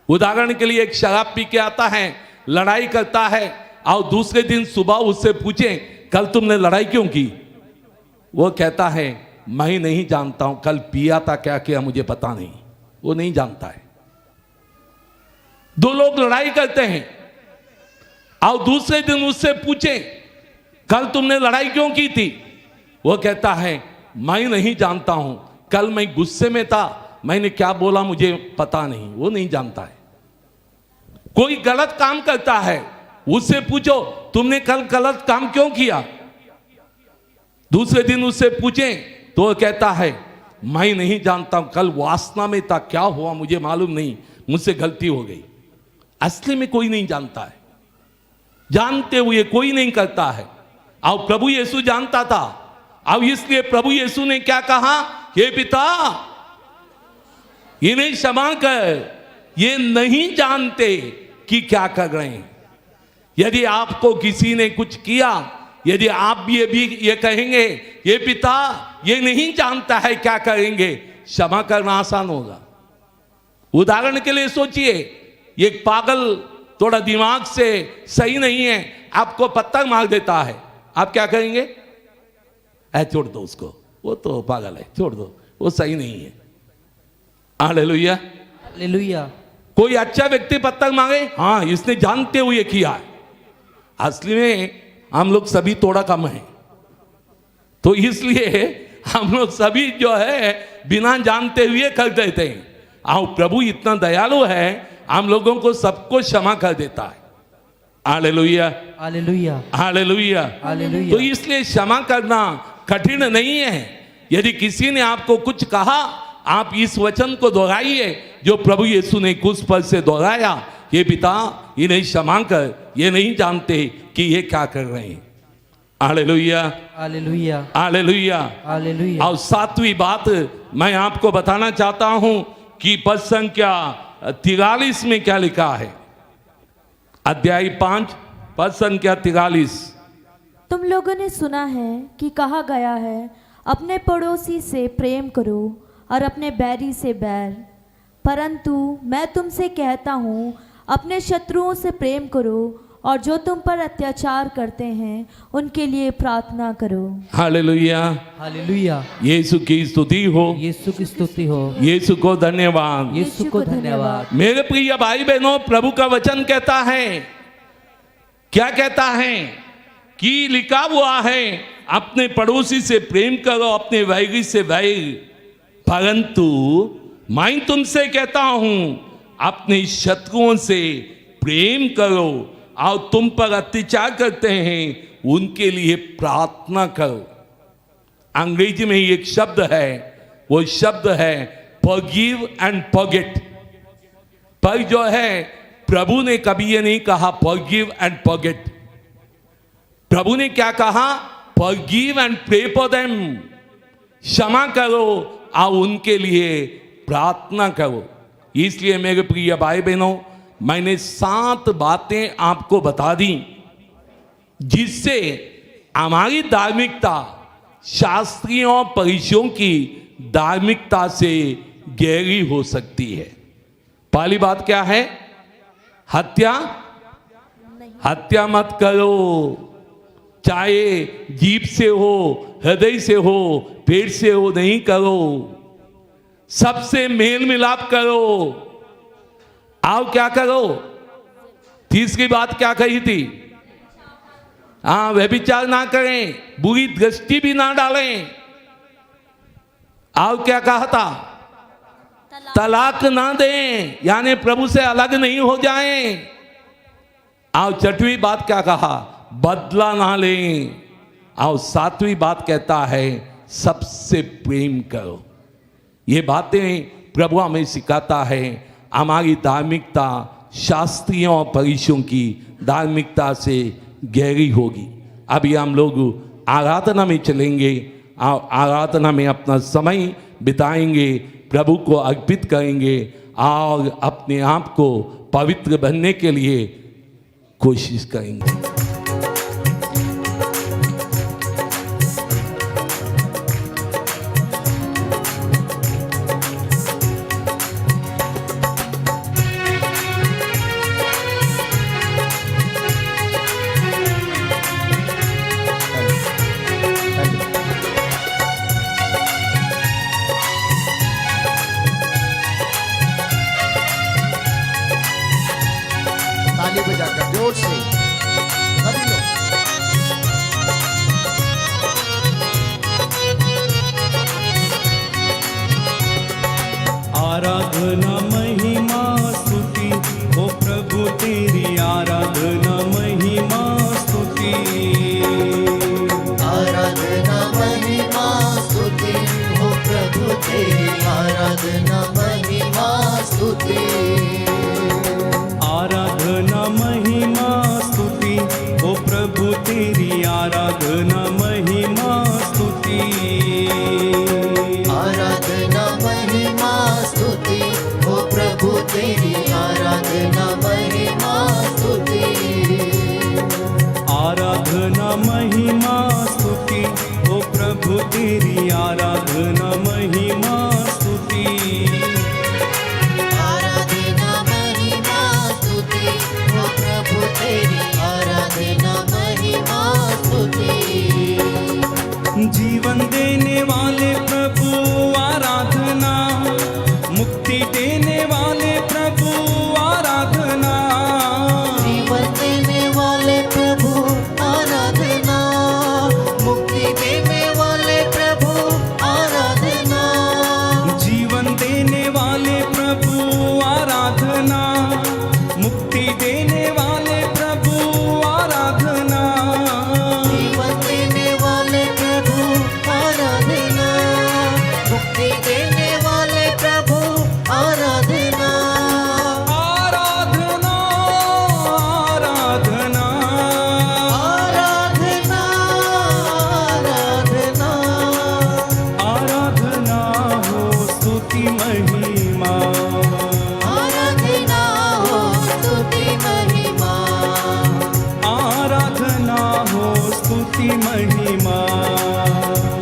उदाहरण के लिए एक शराब पी के आता है, लड़ाई करता है, और दूसरे दिन सुबह उससे पूछें कल तुमने लड़ाई क्यों की? वो कहता है मैं नहीं जानता हूं, कल पिया था, क्या किया मुझे पता नहीं। वो नहीं जानता है। दो लोग लड़ाई करते हैं और दूसरे दिन उससे पूछें कल तुमने लड़ाई क्यों की थी? वो कहता है मैं नहीं जानता हूं, कल मैं गुस्से में था, मैंने क्या बोला मुझे पता नहीं। वो नहीं जानता है। कोई गलत काम करता है, उससे पूछो तुमने कल गलत काम क्यों किया? दूसरे दिन उससे पूछें तो वो कहता है मैं नहीं जानता हूं, कल वासना में था, क्या हुआ मुझे मालूम नहीं, मुझसे गलती हो गई। असली में कोई नहीं जानता है। जानते हुए कोई नहीं करता है। और प्रभु यीशु जानता था, और इसलिए प्रभु यीशु ने क्या कहा? हे पिता इन्हें क्षमा कर, ये नहीं जानते कि क्या कर रहे हैं। यदि आपको किसी ने कुछ किया, यदि आप भी ये कहेंगे ये पिता ये नहीं जानता है क्या करेंगे, क्षमा करना आसान होगा। उदाहरण के लिए सोचिए, एक पागल थोड़ा दिमाग से सही नहीं है, आपको पत्थर मार देता है, आप क्या करेंगे? छोड़ दो उसको, वो तो पागल है, छोड़ दो, वो सही नहीं है। Hallelujah, hallelujah. कोई अच्छा व्यक्ति पत्थर मांगे, हाँ इसने जानते हुए किया है। असली में हम लोग सभी थोड़ा कम हैं, तो इसलिए हम लोग सभी जो है बिना जानते हुए कर देते हैं। और प्रभु इतना दयालु है, हम लोगों को सबको क्षमा कर देता है। Hallelujah, hallelujah, hallelujah, hallelujah. तो इसलिए क्षमा करना कठिन नहीं है। यदि किसी ने आपको कुछ कहा, आप इस वचन को दोहराइए जो प्रभु यीशु ने क्रूस पर से दोहराया, ये पिता इन्हें क्षमा कर, ये नहीं जानते कि ये क्या कर रहे हैं। Hallelujah, hallelujah, hallelujah, hallelujah. और सातवीं बात मैं आपको बताना चाहता हूं कि पद संख्या 43 में क्या लिखा है। अध्याय 5 पद संख्या 43। तुम लोगों ने सुना है कि कहा गया है अपने पड़ोसी से प्रेम करो और अपने बैरी से बैर, परंतु मैं तुमसे कहता हूँ अपने शत्रुओं से प्रेम करो और जो तुम पर अत्याचार करते हैं उनके लिए प्रार्थना करो। हालेलुया। हालेलुया। यीशु की स्तुति हो, यीशु की स्तुति हो, यीशु को धन्यवाद। यीशु को धन्यवाद। मेरे प्रिय भाई बहनों, प्रभु का वचन कहता है, क्या कहता है कि लिखा हुआ है, अपने पड़ोसी से प्रेम करो, अपने वैरी से वैर, परंतु मैं तुमसे कहता हूं अपने शत्रुओं से प्रेम करो और तुम पर अत्याचार करते हैं उनके लिए प्रार्थना करो। अंग्रेजी में ही एक शब्द है, वो शब्द है forgive and forget। पर जो है प्रभु ने कभी ये नहीं कहा forgive and forget। प्रभु ने क्या कहा? forgive and pray for them। क्षमा करो और उनके लिए प्रार्थना करो। इसलिए मेरे प्रिय भाई बहनों, मैंने 7 बातें आपको बता दी जिससे हमारी धार्मिकता शास्त्रियों और फरीसियों की धार्मिकता से गहरी हो सकती है। पहली बात क्या है? हत्या मत करो, चाहे जीभ से हो, हृदय से हो, पेट से हो, नहीं करो। सबसे मेल मिलाप करो। आओ क्या करो? तीसरी बात क्या कही थी? हाँ, व्यभिचार ना करें, बुरी दृष्टि भी ना डालें। आओ क्या कहा था? तलाक ना दें, यानी प्रभु से अलग नहीं हो जाएं। आओ 6वीं बात क्या कहा? बदला ना लें। आओ 7वीं बात कहता है सबसे प्रेम करो। ये बातें प्रभु हमें सिखाता है। हमारी धार्मिकता शास्त्रियों और फरीसियों की धार्मिकता से गहरी होगी। अभी हम लोग आराधना में चलेंगे, आराधना में अपना समय बिताएंगे, प्रभु को अर्पित करेंगे और अपने आप को पवित्र बनने के लिए कोशिश करेंगे। ताली बजाकर जोर से सभी लोग। आराधना महिमा स्तुति हो प्रभु तेरी, आराधना महिमा स्तुति। आराधना महिमा स्तुति हो प्रभु तेरी, आराधना महिमा स्तुति। आराधना महिमा स्तुति हो प्रभु तेरी, आराधना महिमा स्तुति। आराधना महिमा स्तुति हो प्रभु तेरी, आराधना महिमा स्तुति। आराधना महिमा स्तुति हो प्रभु तेरी, आराधना महिमा स्तुति। आराधना महिमा स्तुति हो प्रभु तेरी, आराधना महिमा स्तुति। जीवन देने वाले प्रभु आराधना, मुक्ति देने वाले प्रभु आराधना। जीवन देने वाले प्रभु आराधना, मुक्ति देने वाले प्रभु आराधना। जीवन देने वाले प्रभु आराधना, मुक्ति देने वाले प्रभु आराधना। जीवन देने वाले प्रभु आराधना, मुक्ति देने वाले प्रभु आराधना। आराधना आराधना आराधना आराधना आराधना हो स्तुति महिमा। आराधना हो स्तुति महिमा। आराधना हो स्तुति महिमा।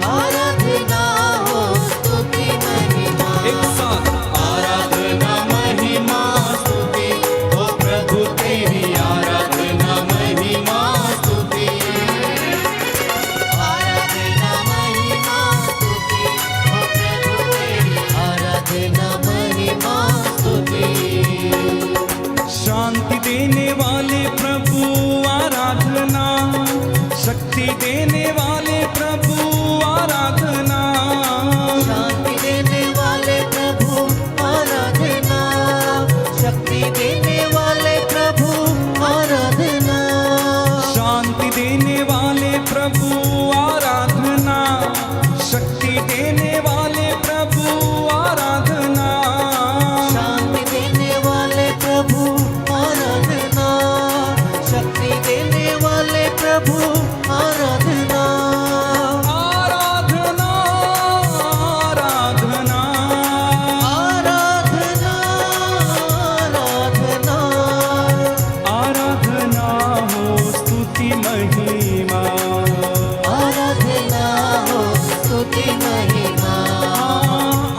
आराधना हो स्तुति महिमा। एक साथ आराधना महिमा स्तुति हो प्रभु तेरी, आराधना प्रभु आराधना, शक्ति देने वाले प्रभु आराधना, शांति देने वाले प्रभु आराधना, शक्ति देने वाले प्रभु आराधना, आराधना आराधना आराधना आराधना आराधना हो स्तुति महिमा, आराधना हो स्तुति महिमा,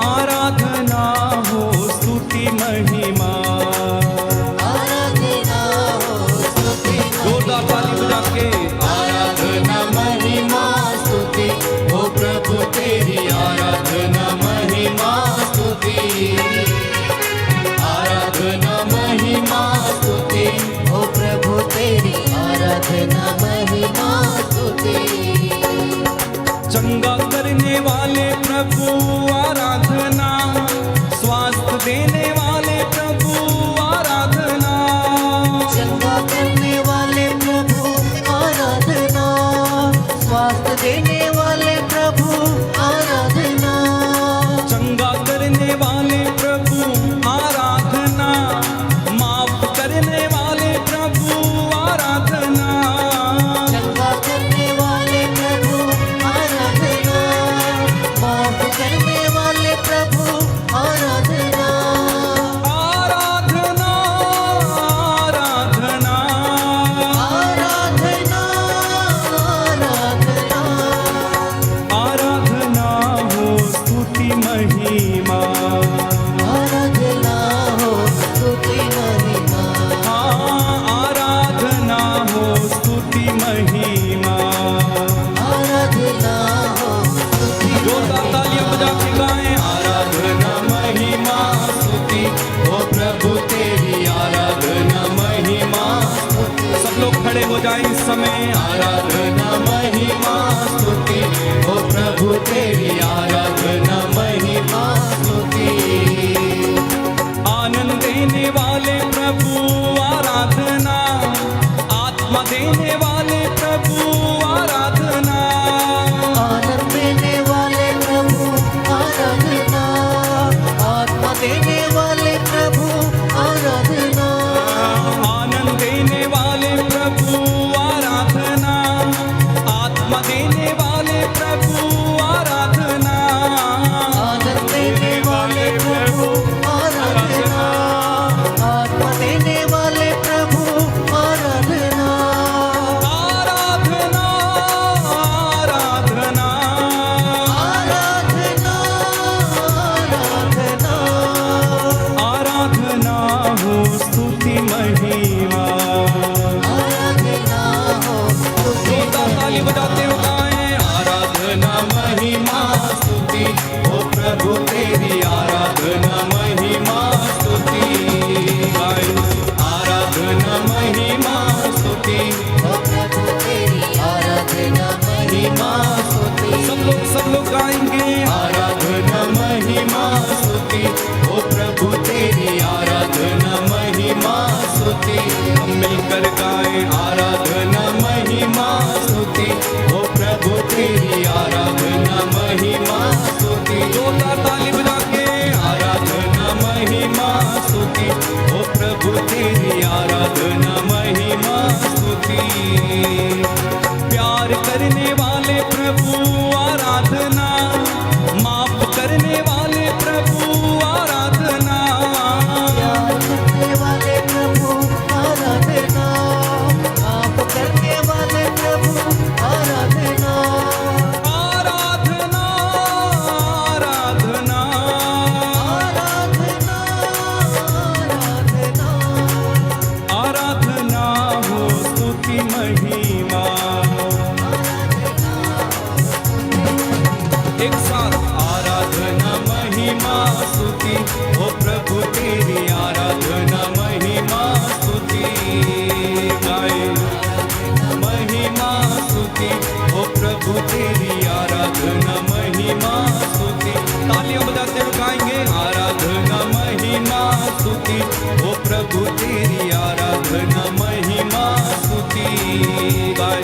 आराधना हो स्तुति महिमा। आराधना हो स्तुति जोरदार ताली बजा के आराधना महिमा स्तुति हो प्रभु तेरी आराधना महिमा स्तुति, आराधना महिमा स्तुति हो प्रभु तेरी आराधना महिमा स्तुति, चंगा करने वाले प्रभु आराधना, स्वास्थ्य देने वाले प्रभु आराधना, चंगा करने वाले प्रभु आराधना, स्वास्थ्य देने वाले प्रभु आराधना, चंगा करने वाले प्रभु आराधना, माफ करने वाले प्रभु आराधना, चंगा करने वाले प्रभु आराधना, माफ करने वाले प्रभु आराधना, आराधना आराधना आराधना आराधना आराधना हो स्तुति महिमा, आराधना हो स्तुति महिमा, आराधना हो स्तुति महिमा। आराधना हो स्तुति जोरदार तालियां बजा के गाएं आराधना महिमा स्तुति ओ प्रभु तेरी आराधना महिमा स्तुति। सब लोग खड़े हो जाएं इस समय आराधना महिमा स्तुति ओ प्रभु तेरी आराधना महिमा स्तुति, आनंद देने वाले प्रभु आराधना, आत्मा देने वाले प्रभु आराधना, आनंद देने वाले प्रभु आराधना, आत्मा देने वाले प्रभु आराधना, आनंद देने वाले प्रभु आराधना, आत्मा देने वाले प्रभु आराधना, आनंद देने वाले प्रभु आराधना, आत्मा देने वाले प्रभु आराधना, आराधना आराधना आराधना आराधना आराधना हो स्तुति महिमा। आराधना हो स्तुति जोरदार ताली बजाते हो गाएं आराधना महिमा स्तुति ओ प्रभु तेरी आराधना महिमा स्तुति, गाएं आराधना महिमा स्तुति। ओ प्रभु तेरी आराधना महिमा स्तुति, सब लोग गाएंगे आराधना महिमा स्तुति ओ प्रभु तेरी आराधना महिमा स्तुति। हम मिलकर गाएं आराधना महिमा स्तुति ओ प्रभु तेरी आराधना महिमा स्तुति। जोरदार ताली बजा के आराधना महिमा स्तुति ओ प्रभु तेरी आराधना महिमा स्तुति। प्यार करने वाले प्रभु आराधना, माफ करने वाले प्रभु आराधना, प्यार करने वाले प्रभु आराधना, आप करने वाले प्रभु आराधना, आराधना आराधना आराधना आराधना आराधना हो स्तुति महिमा। एक साथ आराधना महिमा स्तुति ओ प्रभु तेरी आराधना महिमा स्तुति, गाए महिमा स्तुति ओ प्रभु तेरी आराधना महिमा स्तुति। तालियां बजाते हुए गाएंगे आराधना महिमा स्तुति ओ प्रभु तेरी आराधना महिमा स्तुति, गाए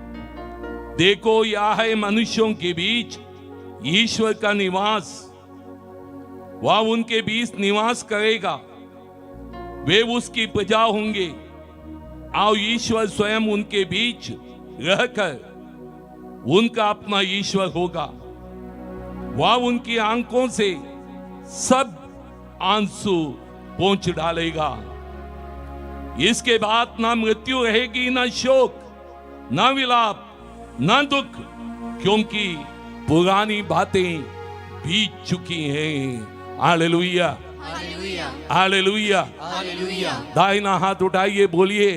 देखो यह है मनुष्यों के बीच ईश्वर का निवास। वह उनके बीच निवास करेगा, वे उसकी प्रजा होंगे और ईश्वर स्वयं उनके बीच रहकर उनका अपना ईश्वर होगा। वह उनकी आंखों से सब आंसू पोंछ डालेगा। इसके बाद ना मृत्यु रहेगी, ना शोक, ना विलाप, ना दुख, क्योंकि पुरानी बातें बीत चुकी हैं। Hallelujah, hallelujah, hallelujah. दाहिना हाथ उठाइए, बोलिए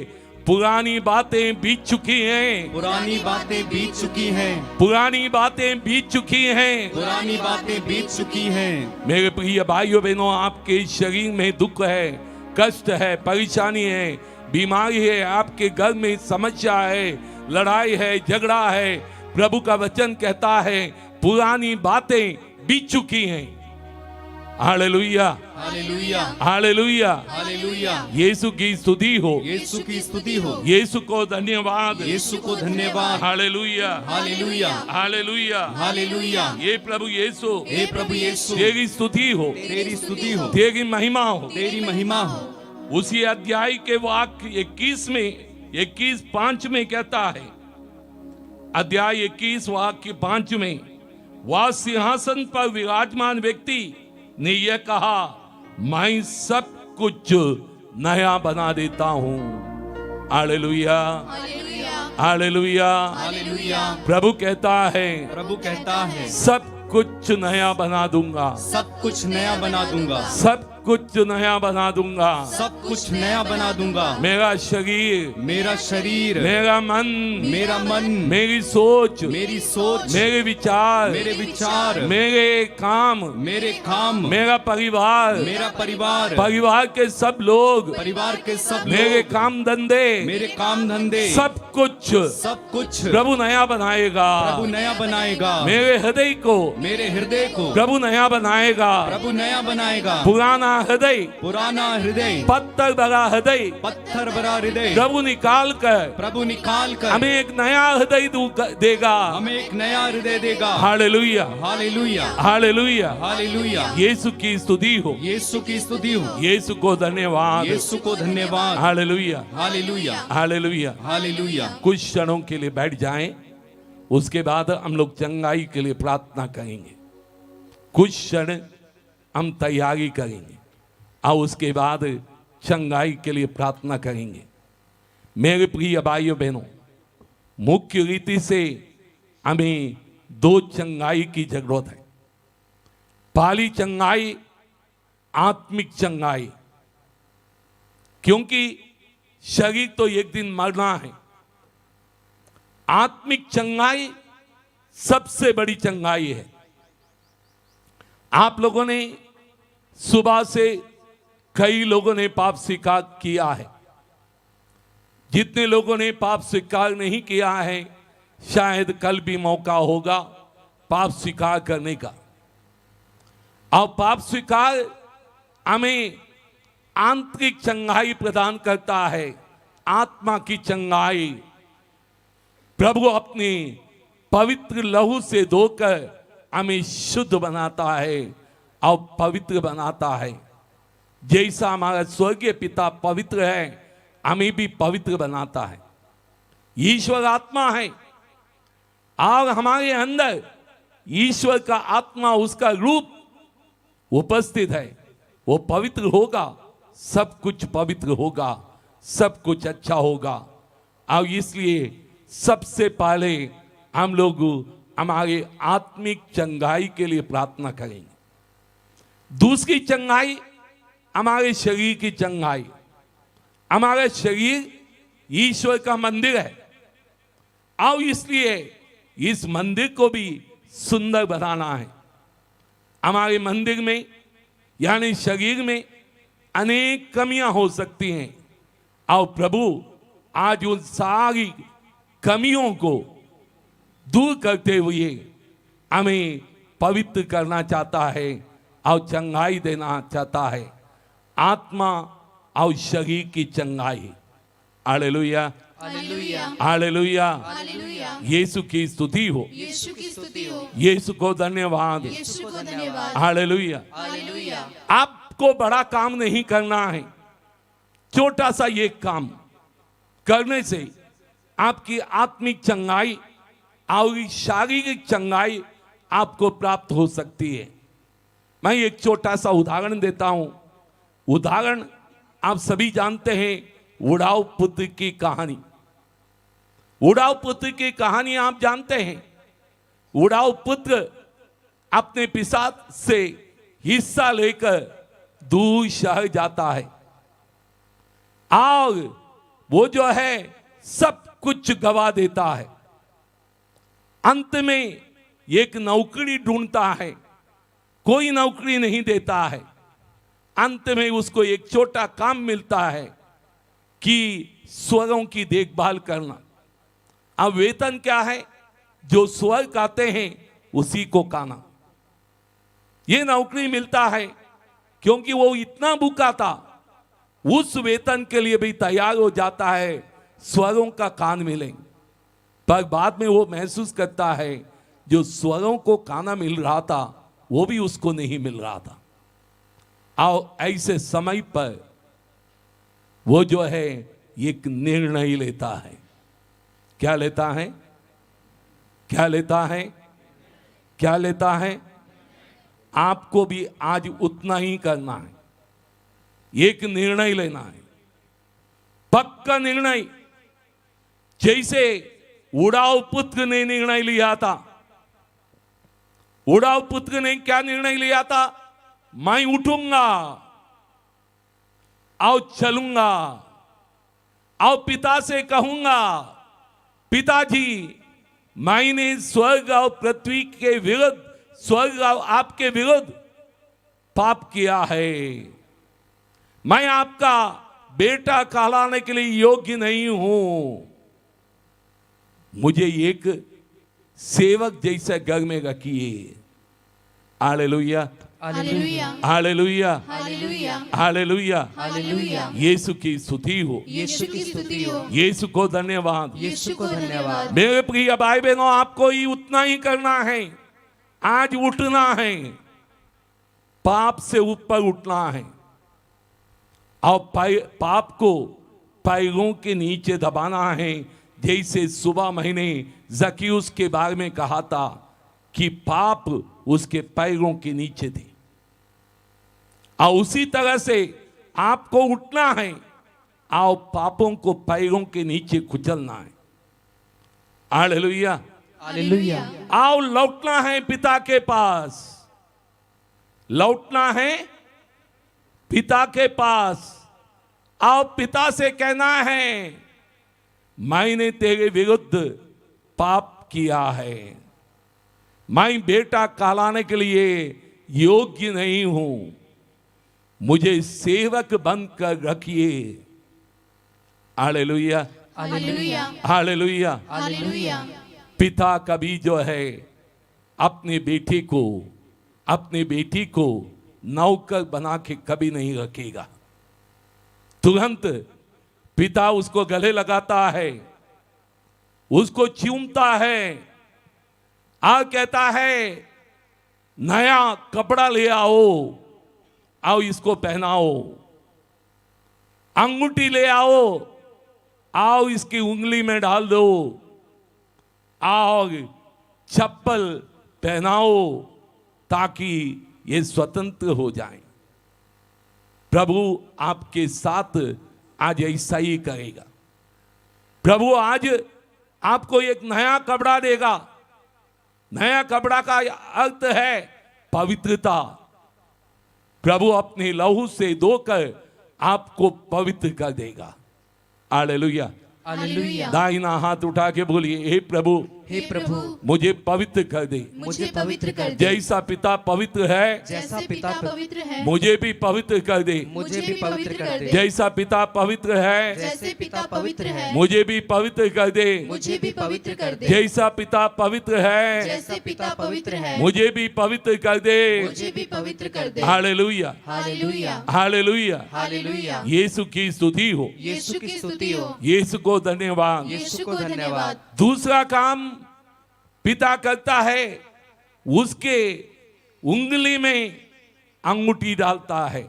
पुरानी बातें बीत चुकी हैं, पुरानी बातें बीत चुकी हैं, पुरानी बातें बीत चुकी हैं। पुरानी बातें बीत चुकी हैं। मेरे प्रिय भाइयों बहनों, आपके शरीर में दुख है, कष्ट है, परेशानी है, बीमारी है, आपके घर में समस्या है, लड़ाई है, झगड़ा है, प्रभु का वचन कहता है पुरानी बातें बीत चुकी हैं। Hallelujah, hallelujah, hallelujah, hallelujah. Yeshu की स्तुति हो, यीशु की स्तुति हो, यीशु को धन्यवाद, यीशु को धन्यवाद। Hallelujah, hallelujah, hallelujah. हालेलुया। ये प्रभु यीशु, हे प्रभु यीशु, तेरी स्तुति हो, तेरी स्तुति हो, तेरी महिमा हो। तेरी महिमा हो। उसी अध्याय के वाक्य 21 में 21:5 में कहता है, अध्याय 21 वाक्य 5 में, वह सिंहासन पर विराजमान व्यक्ति ने यह कहा, मैं सब कुछ नया बना देता हूं। Hallelujah, hallelujah. हालेलुया। प्रभु कहता है प्रभु कहता है सब कुछ नया बना दूंगा, सब कुछ नया बना दूंगा, सब कुछ नया बना दूंगा। सब कुछ नया बना दूंगा। मेरा शरीर, मेरा शरीर, मेरा मन, मेरा मन, मेरी सोच, मेरी सोच, मेरे विचार, मेरे विचार, मेरे काम, मेरे काम, मेरा परिवार, मेरा परिवार, परिवार के सब लोग, परिवार के सब मेरे लोग, काम धंधे, मेरे काम धंधे, सब कुछ सब कुछ प्रभु नया बनाएगा। प्रभु नया बनाएगा। मेरे हृदय को, मेरे हृदय को प्रभु नया बनाएगा। प्रभु नया बनाएगा। पुराना हृदय, पुराना हृदय, पत्थर भरा हृदय पत्थर भरा हृदय प्रभु निकाल कर प्रभु निकाल कर हमें एक नया हृदय देगा। हमें एक नया हृदय देगा। Hallelujah, hallelujah, hallelujah. Hallelujah. Yeshu की स्तुति हो, यीशु की स्तुति हो, यीशु को धन्यवाद। यीशु को धन्यवाद। Hallelujah, hallelujah, hallelujah. हालेलुया। कुछ क्षणों के लिए बैठ जाएं, उसके बाद हम लोग चंगाई के लिए प्रार्थना करेंगे। कुछ क्षण हम तैयारी करेंगे और उसके बाद चंगाई के लिए प्रार्थना करेंगे। मेरे प्रिय भाइयों बहनों, मुख्य रीति से हमें दो चंगाई की जरूरत है। पहली चंगाई आत्मिक चंगाई, क्योंकि शरीर तो एक दिन मरना है। आत्मिक चंगाई सबसे बड़ी चंगाई है। आप लोगों ने सुबह से कई लोगों ने पाप स्वीकार किया है। जितने लोगों ने पाप स्वीकार नहीं किया है, शायद कल भी मौका होगा पाप स्वीकार करने का। और पाप स्वीकार हमें आंतरिक चंगाई प्रदान करता है, आत्मा की चंगाई। प्रभु अपने पवित्र लहू से धोकर हमें शुद्ध बनाता है और पवित्र बनाता है। जैसा हमारा स्वर्गीय पिता पवित्र है, हमें भी पवित्र बनाता है। ईश्वर आत्मा है और हमारे अंदर ईश्वर का आत्मा, उसका रूप उपस्थित है। वो पवित्र होगा, सब कुछ पवित्र होगा, सब कुछ अच्छा होगा। और इसलिए सबसे पहले हम लोग हमारे आत्मिक चंगाई के लिए प्रार्थना करेंगे। दूसरी चंगाई हमारे शरीर की चंगाई। हमारा शरीर ईश्वर का मंदिर है और इसलिए इस मंदिर को भी सुंदर बनाना है। हमारे मंदिर में यानी शरीर में अनेक कमियां हो सकती हैं और प्रभु आज उन सारी कमियों को दूर करते हुए हमें पवित्र करना चाहता है और चंगाई देना चाहता है। आत्मा और शरीर की चंगाई। Hallelujah, hallelujah, hallelujah. Hallelujah. Yeshu की स्तुति हो, यीशु की स्तुति हो, यीशु को धन्यवाद, यीशु को धन्यवाद। हालेलुया। हालेलुया। आपको बड़ा काम नहीं करना है, छोटा सा ये काम करने से आपकी आत्मिक चंगाई और शारीरिक चंगाई आपको प्राप्त हो सकती है। मैं एक छोटा सा उदाहरण देता हूं। उदाहरण आप सभी जानते हैं, उड़ाऊ पुत्र की कहानी। उड़ाऊ पुत्र की कहानी आप जानते हैं। उड़ाऊ पुत्र अपने पिता से हिस्सा लेकर दूर शहर जाता है और वो जो है सब कुछ गवा देता है। अंत में एक नौकरी ढूंढता है, कोई नौकरी नहीं देता है। अंत में उसको एक छोटा काम मिलता है कि स्वरों की देखभाल करना। अब वेतन क्या है? जो स्वर गाते हैं उसी को गाना। ये नौकरी मिलता है क्योंकि वो इतना भूखा था, उस वेतन के लिए भी तैयार हो जाता है, स्वरों का कान मिले। पर बाद में वो महसूस करता है जो स्वरों को गाना मिल रहा था वो भी उसको नहीं मिल रहा था। और ऐसे समय पर वो जो है एक निर्णय लेता है। क्या लेता है? क्या लेता है? क्या लेता है? आपको भी आज उतना ही करना है, एक निर्णय लेना है, पक्का निर्णय। जैसे उड़ाऊ पुत्र ने निर्णय लिया था। उड़ाऊ पुत्र ने क्या निर्णय लिया था? मैं उठूंगा और चलूंगा और पिता से कहूंगा, पिताजी मैंने स्वर्ग और पृथ्वी के विरुद्ध, स्वर्ग और आपके विरुद्ध पाप किया है। मैं आपका बेटा कहलाने के लिए योग्य नहीं हूं। मुझे एक सेवक जैसा घर में रखिए। Hallelujah, hallelujah. Hallelujah, hallelujah. Hallelujah. Hallelujah. Yeshu की स्तुति हो, यीशु की स्तुति हो, यीशु को धन्यवाद। यीशु को धन्यवाद। मेरे प्रिय भाई बहनों, आपको ही उतना ही करना है। आज उठना है, पाप से ऊपर उठना है और पाप को पैरों के नीचे दबाना है। जैसे सुबह मैंने जक्कियुस के बारे में कहा था कि पाप उसके पैरों के नीचे थे, और उसी तरह से आपको उठना है और पापों को पैरों के नीचे कुचलना है। Hallelujah, hallelujah. आओ लौटना है पिता के पास, लौटना है पिता के पास। आओ पिता से कहना है, मैंने तेरे विरुद्ध पाप किया है, मैं बेटा कहलाने के लिए योग्य नहीं हूं, मुझे सेवक बनकर रखिए। Hallelujah, hallelujah. हालेलुया। हालेलुया। पिता कभी जो है अपने बेटी को नौकर बना के कभी नहीं रखेगा। तुरंत पिता उसको गले लगाता है, उसको चूमता है और कहता है, नया कपड़ा ले आओ इसको पहनाओ, अंगूठी ले आओ इसकी उंगली में डाल दो, और चप्पल पहनाओ ताकि ये स्वतंत्र हो जाएं। प्रभु आपके साथ आज ऐसा ही करेगा। प्रभु आज आपको एक नया कपड़ा देगा। नया कपड़ा का अर्थ है पवित्रता। प्रभु अपने लहू से धोकर आपको पवित्र कर देगा। Hallelujah, hallelujah. दाहिना हाथ उठा के बोलिए, हे प्रभु हे प्रभु मुझे पवित्र कर दे। मुझे पवित्र कर दे। जैसा पिता पवित्र है जैसा पिता पवित्र है मुझे भी पवित्र कर दे। मुझे भी पवित्र कर दे। जैसा पिता पवित्र है जैसे पिता पवित्र है मुझे भी पवित्र कर दे। मुझे भी पवित्र कर दे। जैसा पिता पवित्र है जैसे पिता पवित्र है मुझे भी पवित्र कर दे। मुझे भी पवित्र कर दे। Hallelujah, hallelujah hallelujah. Hallelujah. Yeshu की स्तुति हो, यीशु की स्तुति हो। यीशु को धन्यवाद। यीशु को धन्यवाद। दूसरा काम पिता करता है, उसके उंगली में अंगूठी डालता है।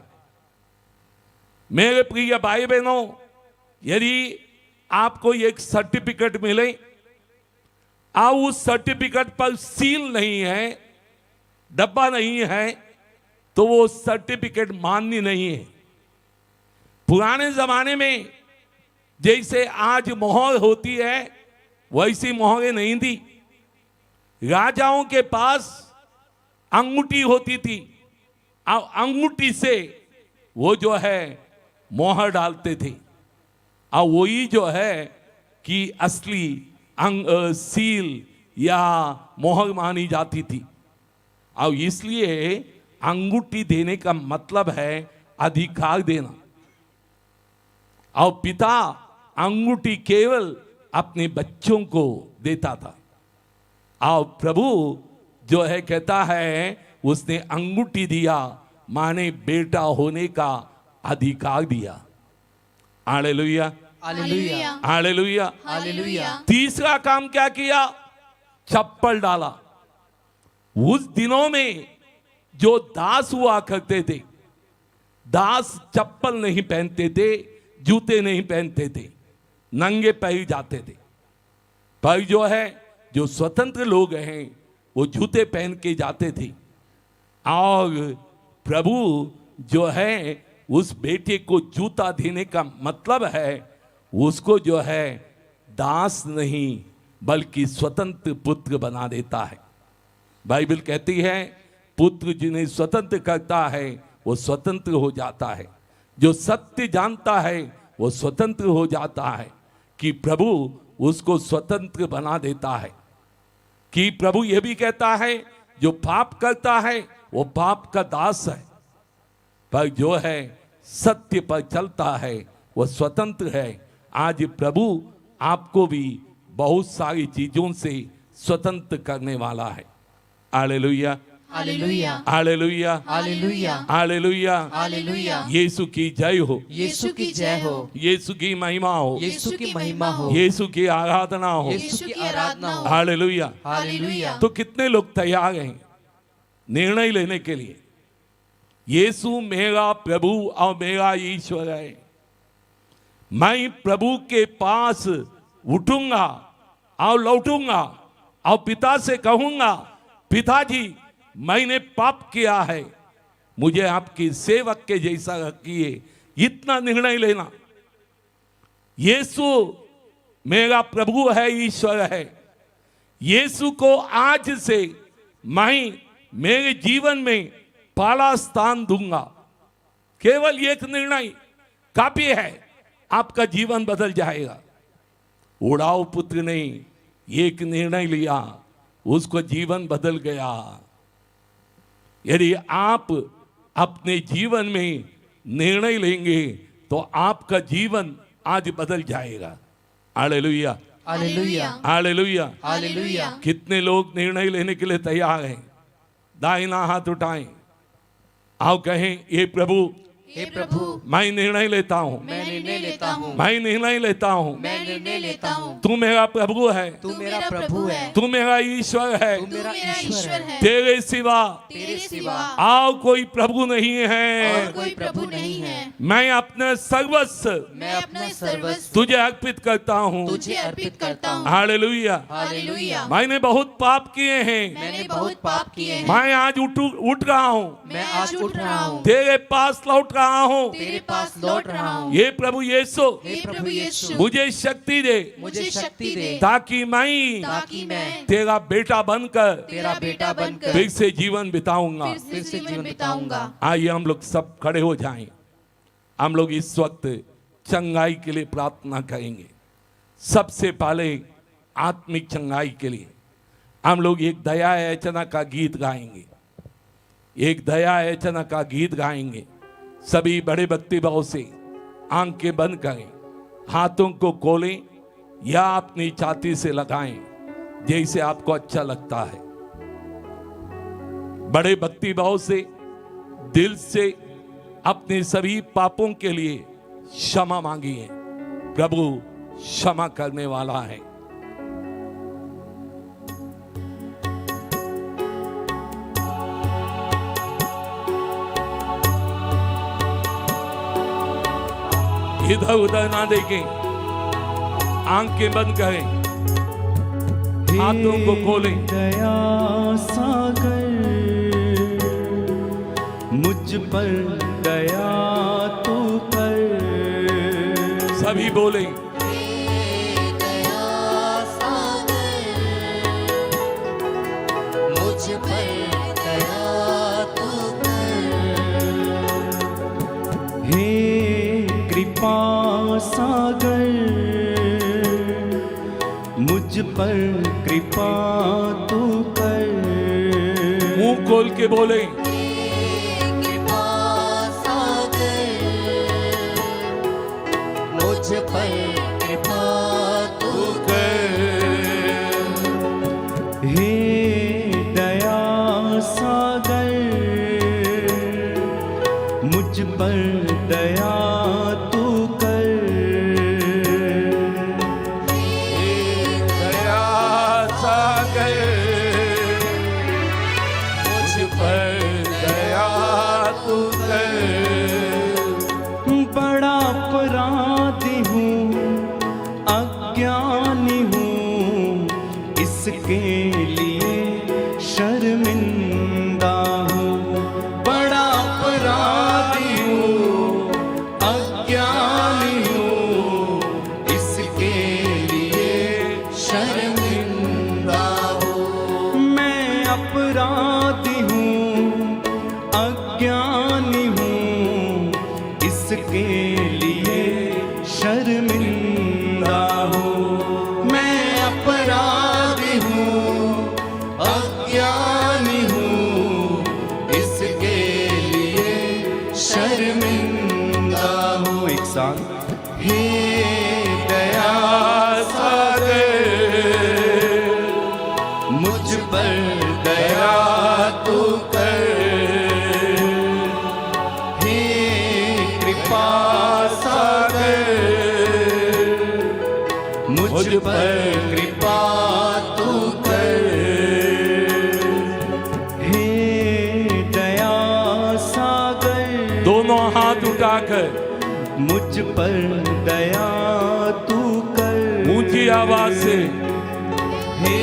मेरे प्रिय भाई बहनों, यदि आपको एक सर्टिफिकेट मिले और उस सर्टिफिकेट पर सील नहीं है, डब्बा नहीं है, तो वो सर्टिफिकेट मान्य नहीं है। पुराने जमाने में जैसे आज मोहर होती है वैसी मोहरें नहीं थी। राजाओं के पास अंगूठी होती थी और अंगूठी से वो जो है मोहर डालते थे और वही जो है कि असली सील या मोहर मानी जाती थी। और इसलिए अंगूठी देने का मतलब है अधिकार देना। और पिता अंगूठी केवल अपने बच्चों को देता था। और प्रभु जो है कहता है उसने अंगूठी दिया, माने बेटा होने का अधिकार दिया। Hallelujah, hallelujah hallelujah, hallelujah. तीसरा काम क्या किया? चप्पल डाला। उस दिनों में जो दास हुआ करते थे, दास चप्पल नहीं पहनते थे, जूते नहीं पहनते थे, नंगे पैर जाते थे। पर जो है जो स्वतंत्र लोग हैं वो जूते पहन के जाते थे। और प्रभु जो है उस बेटे को जूता देने का मतलब है उसको जो है दास नहीं बल्कि स्वतंत्र पुत्र बना देता है। बाइबल कहती है पुत्र जिन्हें स्वतंत्र करता है वो स्वतंत्र हो जाता है। जो सत्य जानता है वो स्वतंत्र हो जाता है कि प्रभु उसको स्वतंत्र बना देता है। कि प्रभु यह भी कहता है जो पाप करता है वो पाप का दास है, पर जो है सत्य पर चलता है वो स्वतंत्र है। आज प्रभु आपको भी बहुत सारी चीजों से स्वतंत्र करने वाला है। Hallelujah, hallelujah hallelujah, hallelujah hallelujah, hallelujah. Yeshu की जय हो, यीशु की जय हो। यीशु की महिमा हो, यीशु की महिमा हो। यीशु की आराधना हो। यीशु की आराधना हो। हालेलुया। हालेलुया। तो कितने लोग तैयार हैं निर्णय लेने के लिए? यीशु मेरा प्रभु और मेरा ईश्वर है। मैं प्रभु के पास उठूंगा और लौटूंगा और पिता से कहूंगा पिताजी मैंने पाप किया है, मुझे आपकी सेवक के जैसा रखिए। इतना निर्णय लेना। यीशु मेरा प्रभु है, ईश्वर है। यीशु को आज से मैं मेरे जीवन में पहला स्थान दूंगा। केवल एक निर्णय काफी है, आपका जीवन बदल जाएगा। उड़ाऊ पुत्र ने एक निर्णय लिया, उसको जीवन बदल गया। यदि आप अपने जीवन में निर्णय लेंगे तो आपका जीवन आज बदल जाएगा। Hallelujah, hallelujah hallelujah, hallelujah. कितने लोग निर्णय लेने के लिए तैयार हैं? दाहिना हाथ उठाएं, आओ कहें ये प्रभु हे प्रभु मैं निर्णय लेता हूं, मैं निर्णय लेता हूँ। मैं निर्णय लेता हूं, मैं निर्णय लेता हूँ। तू मेरा प्रभु है, तू मेरा प्रभु है। तू मेरा ईश्वर है, तू मेरा ईश्वर है। तेरे सिवा तेरे सिवा आओ कोई प्रभु नहीं और है। कोई प्रभु नहीं है। मैं अपने सर्वस्व मैं अपना सर्वस्व तुझे अर्पित करता हूँ। तुझे अर्पित करता हूँ। हालेलुया। हालेलुया। मैंने बहुत पाप किए हैं, मैंने बहुत पाप किए हैं। मैं आज उठ रहा हूँ, मैं आज उठ रहा हूँ। तेरे पास लौट रहा हूँ। तेरे पास लौट रहा हूँ। ये प्रभु यीशु हे प्रभु यीशु मुझे शक्ति दे मुझे शक्ति दे ताकि मैं ताकि मैं तेरा बेटा बनकर तेरा बेटा बनकर फिर से जीवन बिताऊंगा। फिर से जीवन बिताऊंगा। आइए हम लोग सब खड़े हो जाएं। हम लोग इस वक्त चंगाई के लिए प्रार्थना करेंगे। सबसे पहले आत्मिक चंगाई के लिए हम लोग एक दया याचना का गीत गाएंगे, एक दया याचना का गीत गाएंगे। सभी बड़े भक्ति भाव से आंखें बंद करें, हाथों को खोलें या अपनी छाती से लगाएं जैसे आपको अच्छा लगता है। बड़े भक्ति भाव से दिल से अपने सभी पापों के लिए क्षमा मांगिए, प्रभु क्षमा करने वाला है। इधर उधर ना देखें, आंखें बंद करें, हाथों को खोलें। दया सागर मुझ पर दया तू कर। सभी बोले, मुझ पर दया तू हे कृपा सागर मुझ पर कृपा तू कर। मुंह खोल के बोले, मुझ पर कृपा तू हे दया सागर मुझ पर दया तू कर। दया सागर मुझ पर दया तू कर। बड़ा अपराधी हूँ, अज्ञानी हूँ, इसके लिए शर्मिंदा हूँ। बड़ा अपराधी हूँ, अज्ञानी हूँ, इसके लिए शर्मिंदा हूँ। मैं अपराधी हूँ, अज्ञानी हूँ, इसके लिए शर्मिंदा हूँ। मैं अपराधी हूँ, अज्ञानी हूँ, इसके लिए शर्मिंदा हूँ। एक साथ, हे दया सागर मुझ पर दया तू कर। हे कृपा सागर मुझ पर कृपा तू कर। हे दया सागर दोनों हाथ उठाकर मुझ पर दया तू कर। ऊंची आवाज से, हे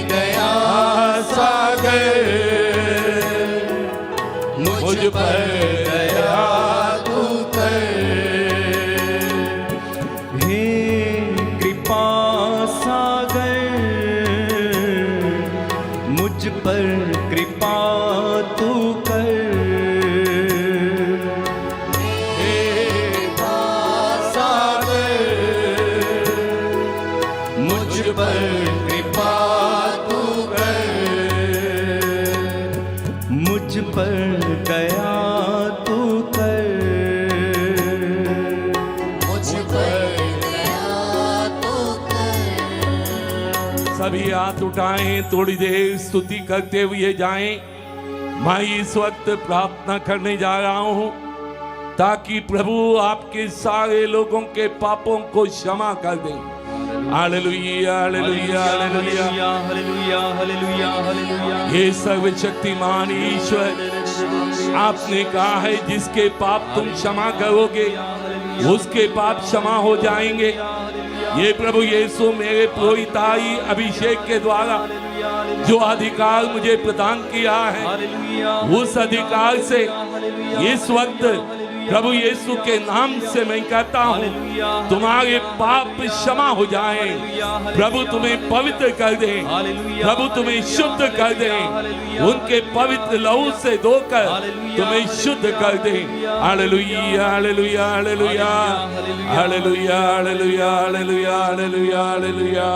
दया सागर मुझ पर दया तू कर। हे कृपा सागर मुझ पर कृपा तू कर। मुझ पर कृपा तू कर। मुझ पर दया तू कर। मुझ पर दया तू कर। सभी हाथ उठाएं, थोड़ी देर स्तुति करते हुए जाएं। मैं इस वक्त प्रार्थना करने जा रहा हूं ताकि प्रभु आपके सारे लोगों के पापों को क्षमा कर दें। Hallelujah, hallelujah, hallelujah, hallelujah, hallelujah, hallelujah. हे सर्वशक्तिमान ईश्वर, आपने कहा है जिसके पाप तुम क्षमा करोगे उसके पाप क्षमा हो जाएंगे। ये प्रभु यीशु मेरे पुरोहिताई अभिषेक के द्वारा जो अधिकार मुझे प्रदान किया है, उस अधिकार से इस वक्त प्रभु यीशु के नाम से मैं कहता हूँ तुम्हारे पाप क्षमा हो जाए, प्रभु तुम्हें पवित्र कर दे, प्रभु तुम्हें शुद्ध कर दे, उनके पवित्र लहू से धोकर तुम्हें शुद्ध कर दे। Hallelujah hallelujah hallelujah hallelujah hallelujah hallelujah hallelujah hallelujah.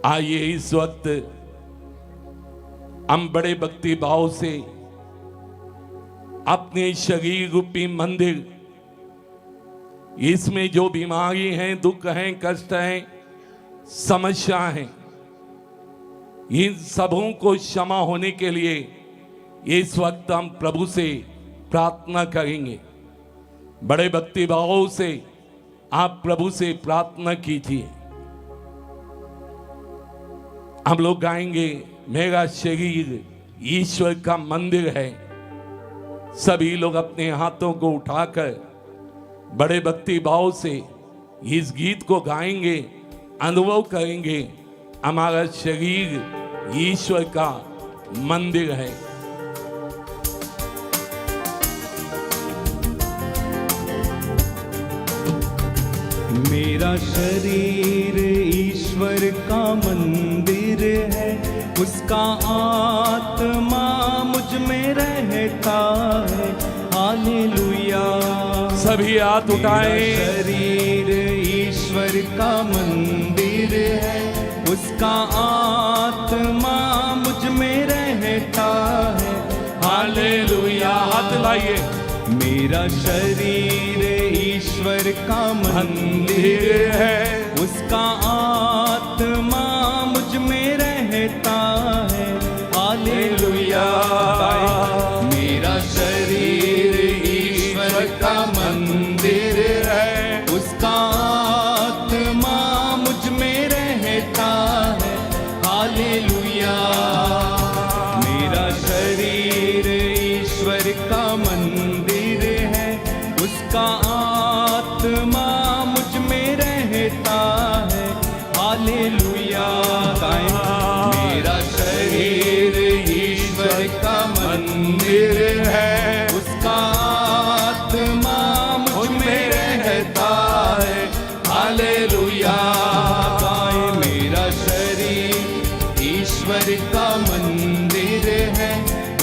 आइए इस वक्त हम बड़े भक्ति भाव से अपने शरीर रूपी मंदिर, इसमें जो बीमारी हैं, दुख हैं, कष्ट हैं, समस्या हैं, इन सबों को क्षमा होने के लिए इस वक्त हम प्रभु से प्रार्थना करेंगे। बड़े भक्ति भाव से आप प्रभु से प्रार्थना कीजिए। हम लोग गाएंगे, मेरा शरीर ईश्वर का मंदिर है। सभी लोग अपने हाथों को उठाकर बड़े भक्ति भाव से इस गीत को गाएंगे, अनुभव करेंगे, हमारा शरीर ईश्वर का मंदिर है। मेरा शरीर ईश्वर का मंदिर है, उसका आत्मा मुझ में रहता है। हालेलुया। सभी हाथ उठाएं। शरीर ईश्वर का मंदिर है, उसका आत्मा मुझ में रहता है। हालेलुया। हाथ लाइए। मेरा शरीर ईश्वर का मंदिर है, उसका आत्मा मुझ में रहता है। हालेलुया। मेरा शरीर ईश्वर का मंदिर है, उसका आत्मा मुझ में रहता है। हालेलुया। मेरा शरीर ईश्वर का मंदिर है, उसका आत्मा मुझ में रहता है। हालेलुया। मेरा शरीर ईश्वर का मंदिर है, उसका आत्मा मुझ में रहता है। हालेलुया। मेरा शरीर ईश्वर का मंदिर है,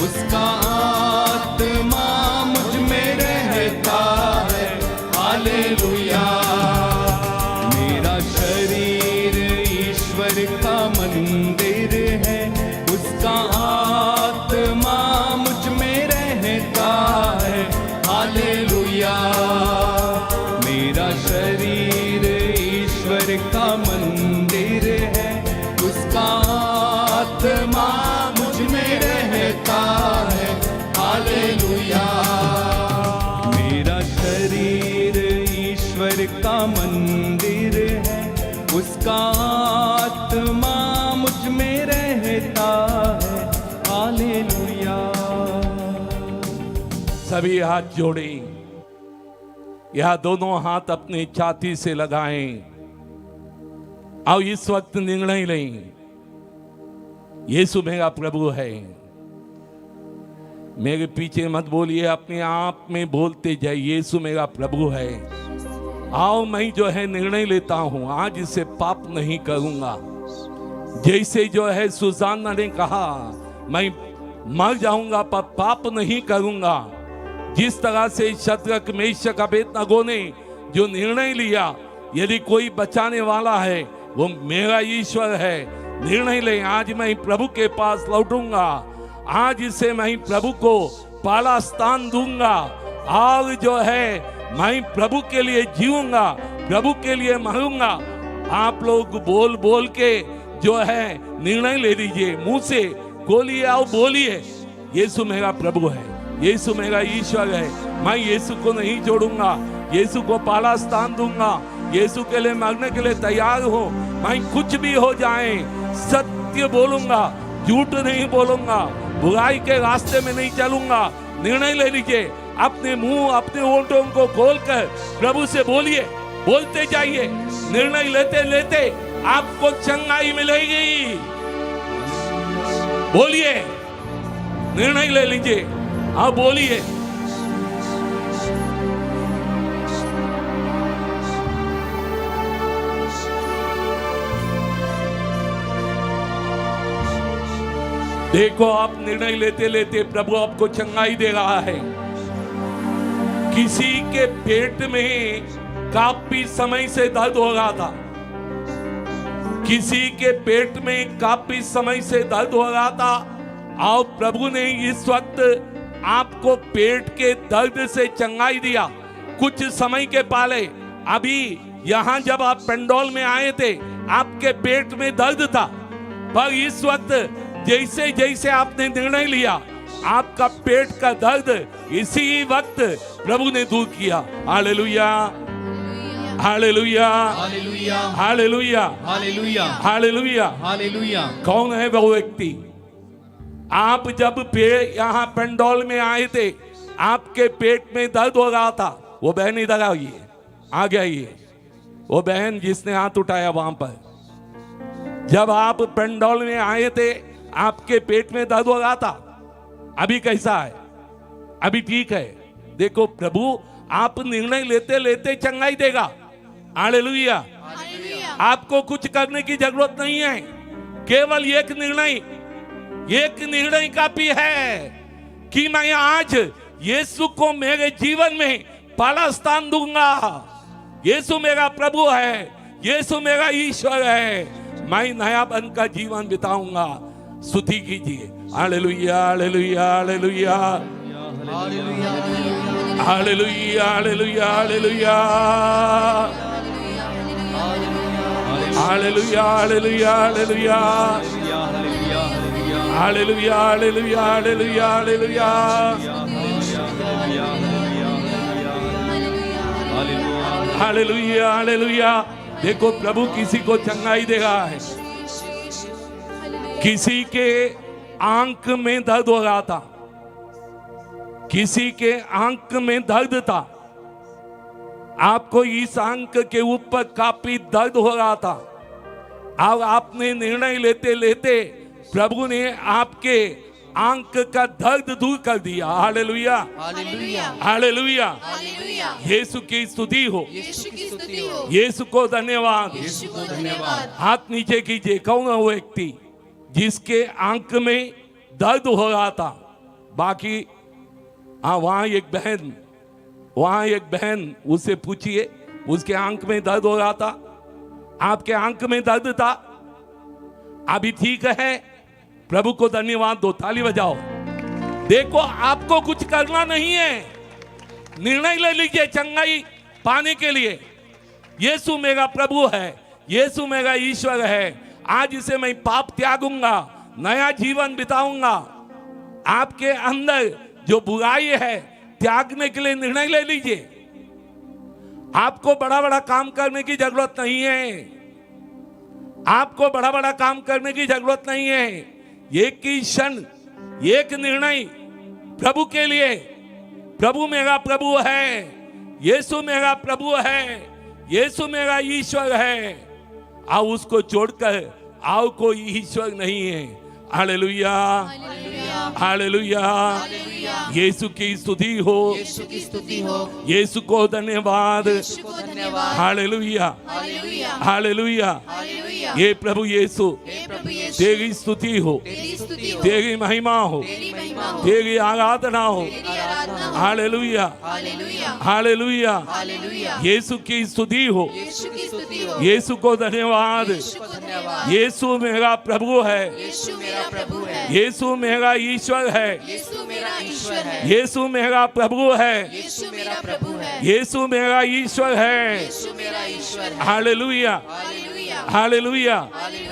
उसका आत्मा मुझ में रहता है। हालेलुया। मेरा शरीर ईश्वर का मंदिर है, उसका आत्मा मुझ में रहता है। हालेलुया। मेरा शरीर ईश्वर का मंदिर है, उसका आत्मा मुझ में रहता है। हालेलुया। मेरा शरीर ईश्वर का मंदिर है, उसका आत्मा मुझ में रहता है। हालेलुया। सभी हाथ जोड़ें, या दोनों हाथ अपने छाती से लगाएं। आओ इस वक्त निर्णय लें, यीशु मेरा प्रभु है। मेरे पीछे मत बोलिए, अपने आप में बोलते जाइए, यीशु मेरा प्रभु है। आओ मैं जो है निर्णय लेता हूं, आज इसे पाप नहीं करूंगा। जैसे जो है सुजाना ने कहा, मैं मर जाऊंगा पर पाप नहीं करूंगा। जिस तरह से शद्रक मेशक अबेदनगो ने जो निर्णय लिया, यदि कोई बचाने वाला है वो मेरा ईश्वर है। निर्णय ले, आज मैं प्रभु के पास लौटूंगा, आज इसे मैं प्रभु को पहला स्थान दूंगा, और जो है मैं प्रभु के लिए जीऊंगा, प्रभु के लिए मरूंगा। आप लोग बोल बोल के जो है निर्णय ले लीजिए, मुंह से खोलिए और बोलिए, यीशु मेरा प्रभु है, यीशु मेरा ईश्वर है। मैं यीशु को नहीं छोड़ूंगा, यीशु को पहला स्थान दूंगा, यीशु के लिए मरने के लिए तैयार हूं। मैं कुछ भी हो जाए सत्य बोलूंगा, झूठ नहीं बोलूंगा, बुराई के रास्ते में नहीं चलूंगा। निर्णय ले लीजिए, अपने मुंह अपने होठों को खोलकर प्रभु से बोलिए, बोलते जाइए। निर्णय लेते लेते आपको चंगाई मिलेगी। बोलिए, निर्णय ले लीजिए। आप बोलिए। देखो, आप निर्णय लेते लेते प्रभु आपको चंगाई दे रहा है। किसी के पेट में काफी समय से दर्द हो रहा था, किसी के पेट में काफी समय से दर्द हो रहा था, और प्रभु ने इस वक्त आपको पेट के दर्द से चंगाई दिया। कुछ समय के पहले अभी यहां जब आप पेंडोल में आए थे, आपके पेट में दर्द था, पर इस वक्त जैसे जैसे आपने निर्णय लिया, आपका पेट का दर्द इसी वक्त प्रभु ने दूर किया। Hallelujah, hallelujah, hallelujah, hallelujah, hallelujah, hallelujah. Hallelujah. कौन है वो व्यक्ति? आप जब यहाँ पेंडोल में आए थे, आपके पेट में दर्द हो रहा था। वो बहन इधर आइए, आगे आइए। वो बहन जिसने हाथ उठाया वहां पर, जब आप पेंडोल में आए थे, आपके पेट में दर्द हो रहा था। अभी कैसा है? अभी ठीक है। देखो, प्रभु आप निर्णय लेते लेते चंगाई देगा। हालेलुया। आपको कुछ करने की जरूरत नहीं है, केवल एक निर्णय काफी है कि मैं आज यीशु को मेरे जीवन में पहला स्थान दूंगा। यीशु मेरा प्रभु है, यीशु मेरा ईश्वर है। मैं नया बन का जीवन बिताऊंगा। स्तुति कीजिए। Hallelujah, hallelujah, hallelujah, hallelujah, hallelujah, hallelujah, hallelujah, hallelujah, hallelujah, hallelujah, hallelujah, hallelujah. Hallelujah, hallelujah. देखो, प्रभु किसी को चंगाई दे रहा है। किसी के आंख में दर्द हो रहा था, किसी के आंख में दर्द था। आपको इस आंख के ऊपर काफी दर्द हो रहा था। अब आपने निर्णय लेते लेते प्रभु ने आपके आंख का दर्द दूर कर दिया। Hallelujah, hallelujah, hallelujah. Hallelujah. Yeshu की स्तुति हो, यीशु की स्तुति हो, यीशु को धन्यवाद। यीशु को धन्यवाद। हाथ नीचे कीजिए। कौन है वो व्यक्ति जिसके आंख में दर्द हो रहा था? बाकी वहां एक बहन, उससे पूछिए, उसके आंख में दर्द हो रहा था। आपके आंख में दर्द था, अभी ठीक है। प्रभु को धन्यवाद दो, ताली बजाओ। देखो, आपको कुछ करना नहीं है, निर्णय ले लीजिए चंगाई पाने के लिए। यीशु मेरा प्रभु है, यीशु मेरा ईश्वर है। आज इसे मैं पाप त्यागूंगा, नया जीवन बिताऊंगा। आपके अंदर जो बुराई है, त्यागने के लिए निर्णय ले लीजिए। आपको बड़ा बड़ा काम करने की जरूरत नहीं है, आपको बड़ा बड़ा काम करने की जरूरत नहीं है। एक ही क्षण, एक निर्णय प्रभु के लिए। प्रभु मेरा प्रभु है, यीशु मेरा प्रभु है, यीशु मेरा ईश्वर है। आओ उसको छोड़कर आओ कोई ईश्वर नहीं है। Hallelujah, hallelujah. यीशु की स्तुति हो, यीशु की स्तुति हो, यीशु को धन्यवाद। यीशु को धन्यवाद। Hallelujah, hallelujah, hallelujah. हालेलुया। ये प्रभु यीशु, हे प्रभु यीशु, तेरी स्तुति हो, तेरी स्तुति हो, तेरी महिमा हो, तेरी महिमा हो, तेरी आराधना हो। तेरी आराधना हो। Hallelujah, hallelujah, hallelujah. Hallelujah. Yeshu की स्तुति हो, यीशु की स्तुति हो, यीशु को धन्यवाद। यीशु को धन्यवाद। यीशु मेरा प्रभु है, यीशु मेरा प्रभु है, यीशु मेरा ईश्वर है, यीशु मेरा ईश्वर है, यीशु मेरा प्रभु है, यीशु मेरा प्रभु है, यीशु मेरा ईश्वर है। यीशु मेरा ईश्वर है। Hallelujah, hallelujah, hallelujah.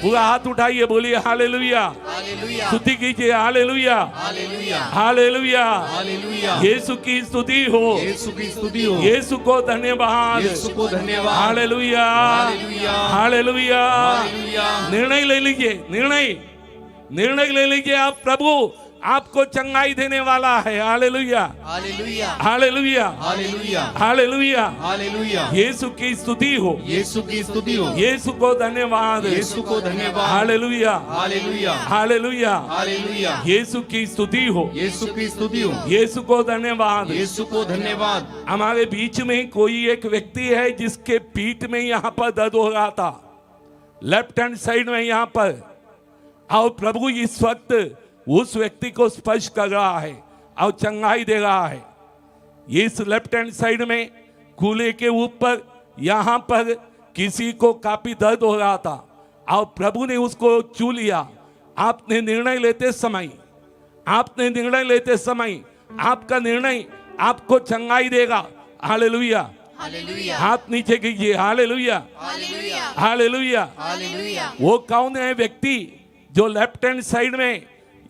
पूरा हाथ उठाइए, बोलिए हालेलुया। हालेलुया, स्तुति कीजिए। Hallelujah, hallelujah, hallelujah. Hallelujah. Yeshu की स्तुति हो, यीशु की स्तुति हो, यीशु को धन्यवाद। यीशु को धन्यवाद। Hallelujah, hallelujah, hallelujah. हालेलुया। निर्णय ले लीजिए, निर्णय ले लीजिए। आप प्रभु आपको चंगाई देने वाला है। Hallelujah, hallelujah hallelujah, hallelujah hallelujah. Hallelujah Yeshu की स्तुति हो, यीशु की स्तुति हो, यीशु को धन्यवाद, यीशु को धन्यवाद, hallelujah, hallelujah hallelujah. Hallelujah Yeshu की स्तुति हो, यीशु की स्तुति हो, यीशु को धन्यवाद। यीशु को धन्यवाद। हमारे बीच में कोई एक व्यक्ति है जिसके पीठ में यहाँ पर दर्द हो रहा था, लेफ्ट हैंड साइड में यहाँ पर, और प्रभु इस वक्त उस व्यक्ति को स्पर्श कर रहा है और चंगाई दे रहा है। इस लेफ्ट हैंड साइड में कूल्हे के ऊपर यहाँ पर किसी को काफी दर्द हो रहा था और प्रभु ने उसको छू लिया। आपने निर्णय लेते समय, आपने निर्णय लेते समय आपका निर्णय आपको चंगाई देगा। हालेलुया, हालेलुया हाथ नीचे कीजिए। Hallelujah, hallelujah hallelujah. हालेलुया वो कौन है व्यक्ति जो लेफ्ट हैंड साइड में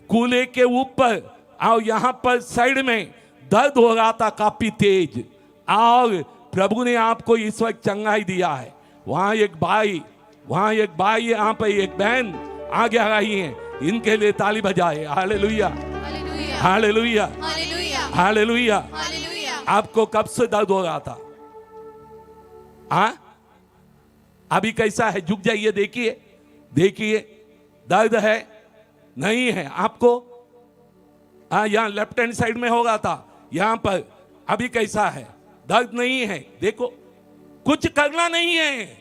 कूल्हे के ऊपर और यहाँ पर साइड में दर्द हो रहा था काफी तेज, और प्रभु ने आपको इस वक्त चंगाई दिया है। वहाँ एक भाई, वहाँ एक भाई, यहाँ पर एक बहन आगे आ रही हैं, इनके लिए ताली बजाए। Hallelujah, hallelujah hallelujah, hallelujah hallelujah. Hallelujah. आपको कब से दर्द हो रहा था? हाँ, अभी कैसा है? झुक जाइए, देखिए, देखिए, दर्द है? नहीं है आपको? हाँ, यहाँ लेफ्ट हैंड साइड में होगा था, यहाँ पर अभी कैसा है? दर्द नहीं है। देखो, कुछ करना नहीं है।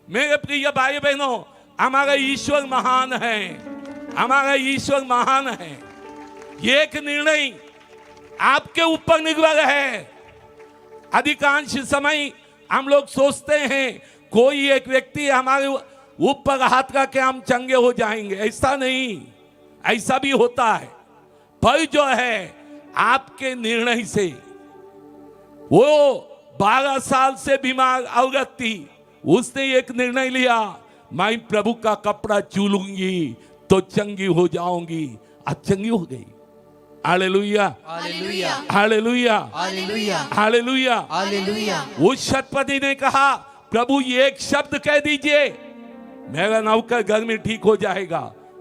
मेरे प्रिय भाई बहनों, हमारा ईश्वर महान है, हमारा ईश्वर महान है। ये एक निर्णय आपके ऊपर निर्भर है। अधिकांश समय हम लोग सोचते हैं कोई एक व्यक्ति हमारे ऊपर हाथ का के हम चंगे हो जाएंगे। ऐसा नहीं, ऐसा भी होता है, पर जो है आपके निर्णय से, वो 12 साल से बीमार औरत थी, उसने एक निर्णय लिया, मैं प्रभु का कपड़ा छू लूंगी तो चंगी हो जाऊंगी, आज चंगी हो गई। Hallelujah, hallelujah hallelujah, hallelujah hallelujah. Hallelujah उस शतपति ने कहा, प्रभु ये एक शब्द कह दीजिए, मेरा नौकर घर में ठीक हो जाएगा,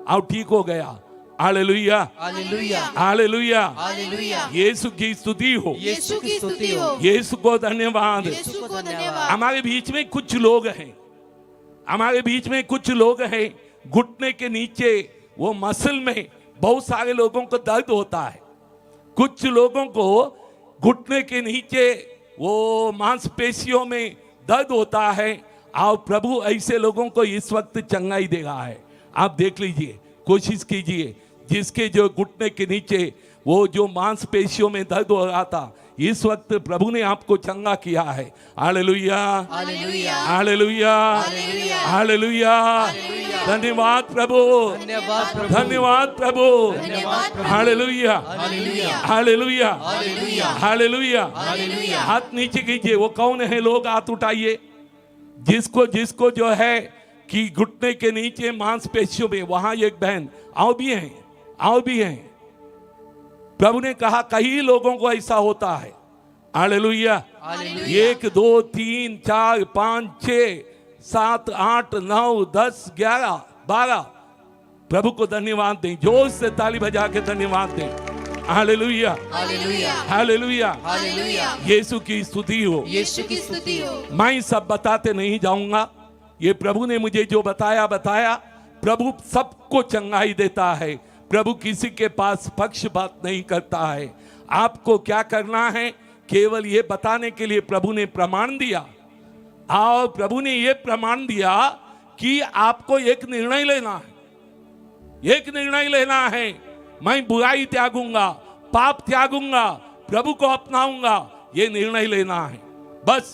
और ठीक हो गया। Hallelujah, hallelujah hallelujah. Hallelujah. Yeshu की स्तुति हो, यीशु की स्तुति हो, यीशु को धन्यवाद। यीशु को धन्यवाद। हमारे बीच में कुछ लोग हैं, हमारे बीच में कुछ लोग हैं, घुटने के नीचे वो मसल में बहुत सारे लोगों को दर्द होता है। कुछ लोगों को घुटने के नीचे वो मांसपेशियों में दर्द होता है, और प्रभु ऐसे लोगों को इस वक्त चंगाई दे रहा है। आप देख लीजिए, कोशिश कीजिए, जिसके जो घुटने के नीचे वो जो मांसपेशियों में दर्द हो रहा था, इस वक्त प्रभु ने आपको चंगा किया है। Hallelujah, hallelujah hallelujah, hallelujah hallelujah. धन्यवाद प्रभु, धन्यवाद प्रभु, धन्यवाद प्रभु, धन्यवाद प्रभु। Hallelujah, hallelujah hallelujah, hallelujah hallelujah. Hallelujah. हाथ नीचे कीजिए। वो कौन है लोग? हाथ उठाइए। जिसको जिसको जो है कि घुटने के नीचे मांसपेशियों में, वहां एक बहन आओ भी हैं, आओ भी हैं। प्रभु ने कहा कई लोगों को ऐसा होता है। हालेलुया। हालेलुया। 1 2 3 4 5 6 7 8 9 10 11 12। प्रभु को धन्यवाद दें, जोर से ताली बजा के धन्यवाद दें। Hallelujah, hallelujah hallelujah. Hallelujah. Yeshu की स्तुति हो। यीशु की स्तुति हो। मैं सब बताते नहीं जाऊंगा, ये प्रभु ने मुझे जो बताया बताया। प्रभु सबको चंगाई देता है। प्रभु किसी के पास पक्षपात नहीं करता है। आपको क्या करना है, केवल ये बताने के लिए प्रभु ने प्रमाण दिया, और प्रभु ने ये प्रमाण दिया कि आपको एक निर्णय लेना है, एक निर्णय लेना है। मैं बुराई त्यागूंगा, पाप त्यागूंगा, प्रभु को अपनाऊंगा, ये निर्णय लेना है बस।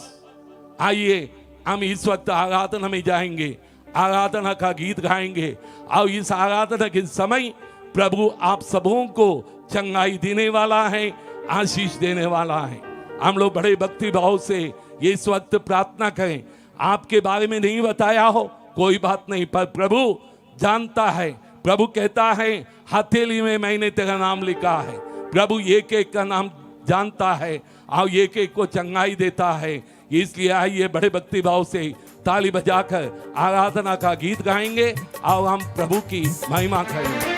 आइए हम इस वक्त आराधना में जाएंगे, आराधना का गीत गाएंगे, और इस आराधना के समय प्रभु आप सबों को चंगाई देने वाला है, आशीष देने वाला है। हम लोग बड़े भक्ति भाव से इस वक्त प्रार्थना करें। आपके बारे में नहीं बताया हो कोई बात नहीं, पर प्रभु जानता है। प्रभु कहता है हथेली में मैंने तेरा नाम लिखा है। प्रभु एक एक का नाम जानता है और एक एक को चंगाई देता है। इसलिए आइए बड़े भक्ति भाव से ताली बजाकर आराधना का गीत गाएंगे और हम प्रभु की महिमा करेंगे।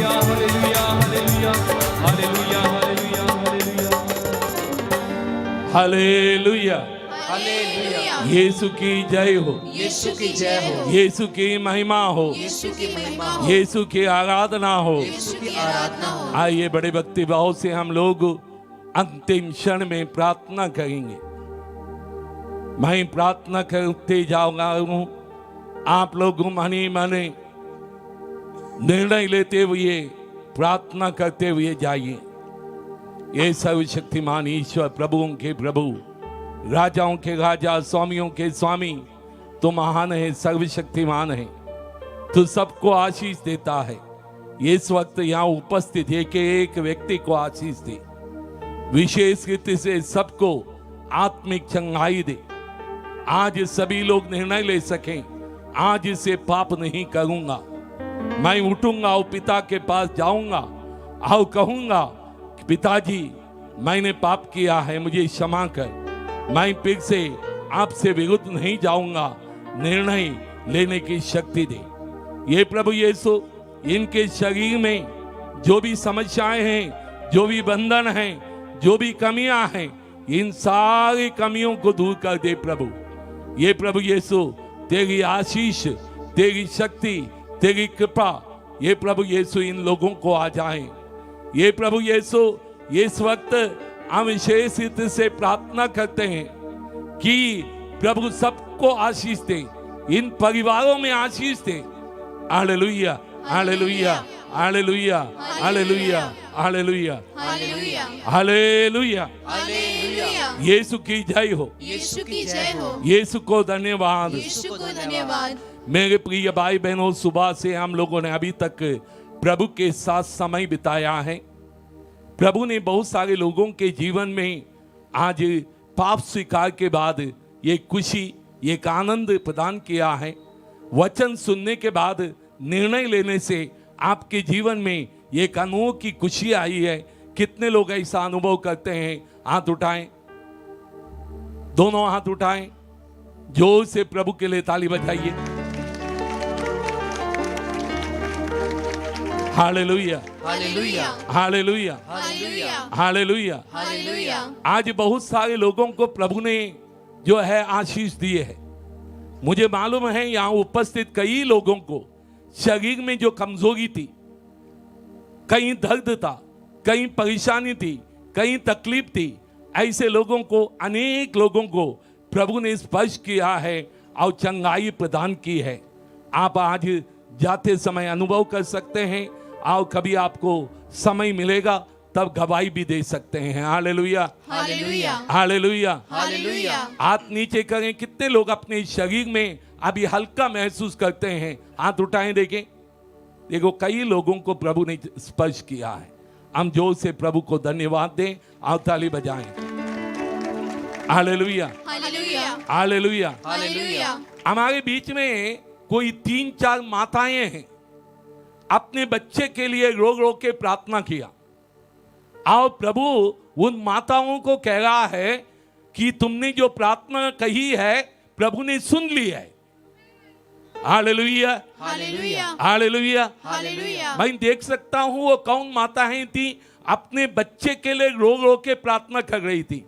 हालेलुया। हालेलुया। यीशु की जय हो, यीशु की जय हो, यीशु की महिमा हो, यीशु की महिमा हो, यीशु की आराधना हो। यीशु की आराधना हो। आइए बड़े भक्ति भाव से हम लोग अंतिम क्षण में प्रार्थना करेंगे। मैं प्रार्थना करते जाऊंगा हूं, आप लोग मनी मने निर्णय लेते हुए प्रार्थना करते हुए जाइए। ये सर्वशक्तिमान ईश्वर, प्रभुओं के प्रभु, राजाओं के राजा, स्वामियों के स्वामी, तो महान है, सर्वशक्तिमान है, तो सबको आशीष देता है। इस वक्त यहाँ उपस्थित एक व्यक्ति को आशीष दे, विशेष रीति से सबको आत्मिक चंगाई दे। आज सभी लोग निर्णय ले सकें, आज इसे पाप नहीं करूंगा, मैं उठूंगा और पिता के पास जाऊंगा और कहूंगा कि पिताजी मैंने पाप किया है, मुझे क्षमा कर, मैं फिर से आपसे विरुद्ध नहीं जाऊंगा। निर्णय लेने की शक्ति दे। ये प्रभु यीशु, इनके शरीर में जो भी समस्याएं हैं, जो भी बंधन हैं, जो भी कमियां हैं, इन सारी कमियों को दूर कर दे प्रभु। ये प्रभु यीशु, तेरी आशीष, तेरी शक्ति, तेरी कृपा, ये प्रभु यीशु इन लोगों को आ जाए। ये प्रभु यीशु, इस वक्त हम विशेष रीति से प्रार्थना करते हैं कि प्रभु सबको आशीष दे, इन परिवारों में आशीष दे। Hallelujah, hallelujah, hallelujah, hallelujah, hallelujah, hallelujah. Hallelujah. Hallelujah. Yeshu की जय हो, यीशु की जय हो, यीशु को धन्यवाद। यीशु को धन्यवाद। मेरे प्रिय भाई बहनों, सुबह से हम लोगों ने अभी तक प्रभु के साथ समय बिताया है। प्रभु ने बहुत सारे लोगों के जीवन में आज पाप स्वीकार के बाद ये खुशी, ये आनंद प्रदान किया है। वचन सुनने के बाद निर्णय लेने से आपके जीवन में ये अनुभव की खुशी आई है। कितने लोग ऐसा अनुभव करते हैं? हाथ उठाएं, दोनों हाथ उठाएं, जोर से प्रभु के लिए ताली बजाइए। Hallelujah, hallelujah. Hallelujah, hallelujah. Hallelujah. Hallelujah. आज बहुत सारे लोगों को प्रभु ने जो है आशीष दिए है। मुझे मालूम है यहाँ उपस्थित कई लोगों को शरीर में जो कमजोरी थी, कहीं दर्द था, कहीं परेशानी थी, कहीं तकलीफ थी, ऐसे लोगों को, अनेक लोगों को प्रभु ने स्पर्श किया है और चंगाई प्रदान की है। आप आज जाते समय अनुभव कर सकते हैं और कभी आपको समय मिलेगा तब गवाही भी दे सकते हैं। Hallelujah, hallelujah. हालेलुया। हालेलुया। हाथ नीचे करें। कितने लोग अपने शरीर में अभी हल्का महसूस करते हैं? हाथ उठाएं, देखें। देखो, कई लोगों को प्रभु ने स्पर्श किया है। हम जोर से प्रभु को धन्यवाद दें और ताली बजाएं। Hallelujah, hallelujah. हालेलुया। हालेलुया। हमारे बीच में कोई 3-4 माताएं हैं, अपने बच्चे के लिए रो रो के प्रार्थना किया और प्रभु उन माताओं को कह रहा है कि तुमने जो प्रार्थना कही है प्रभु ने सुन ली है। Hallelujah, hallelujah. हालेलुया। हालेलुया। मैं देख सकता हूं वो कौन माताएं थी, अपने बच्चे के लिए रो रो के प्रार्थना कर रही थी।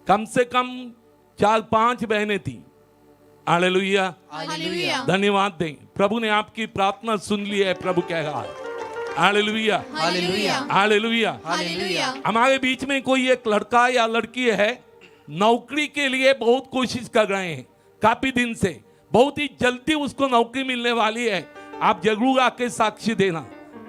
कम से कम 4-5 बहनें थी। Hallelujah, hallelujah. धन्यवाद दें। प्रभु ने आपकी प्रार्थना सुन ली है, प्रभु कह रहा है। Hallelujah, hallelujah. हालेलुया। हालेलुया। हमारे बीच में कोई एक लड़का या लड़की है, नौकरी के लिए बहुत कोशिश कर रहे हैं काफी दिन से, बहुत ही जल्दी उसको नौकरी मिलने वाली है। आप जरूर आके साक्षी देना।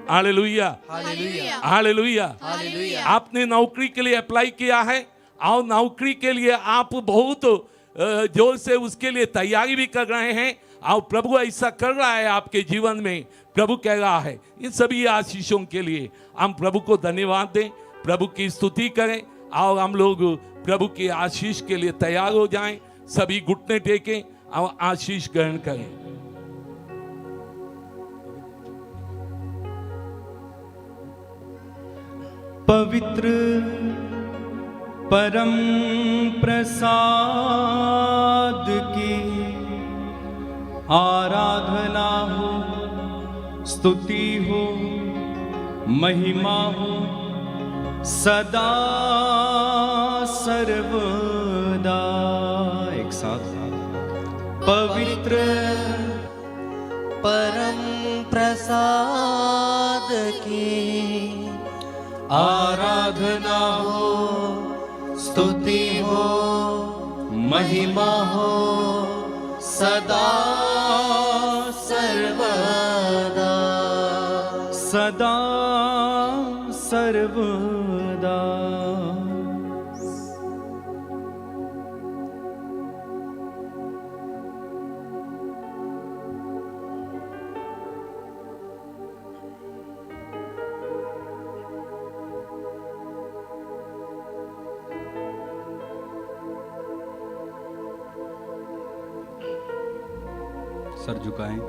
Hallelujah, hallelujah. हालेलुया। हालेलुया। आपने नौकरी के लिए अप्लाई किया है और नौकरी के लिए आप बहुत जोर से उसके लिए तैयारी भी कर रहे हैं और प्रभु ऐसा कर रहा है आपके जीवन में। प्रभु कह रहा है इन सभी आशीषों के लिए हम प्रभु को धन्यवाद दें, प्रभु की स्तुति करें और हम लोग प्रभु की आशीष के लिए तैयार हो जाएं। सभी घुटने टेकें और आशीष ग्रहण करें। पवित्र परम प्रसाद की आराधना हो, स्तुति हो, महिमा हो सदा सर्वदा। एक साथ पवित्र परम प्रसाद की आराधना हो, स्तुति हो, महिमा हो सदा सर्वदा। सदा सर्वदा। सर झुकाएं।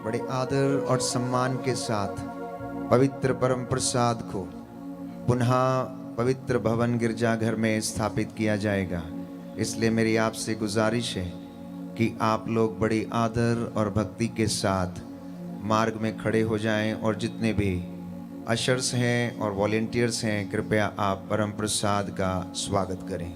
बड़े आदर और सम्मान के साथ पवित्र परम प्रसाद को पुनः पवित्र भवन गिरजाघर में स्थापित किया जाएगा। इसलिए मेरी आपसे गुजारिश है कि आप लोग बड़ी आदर और भक्ति के साथ मार्ग में खड़े हो जाएं और जितने भी अशर्स हैं और वॉलेंटियर्स हैं कृपया आप परम प्रसाद का स्वागत करें।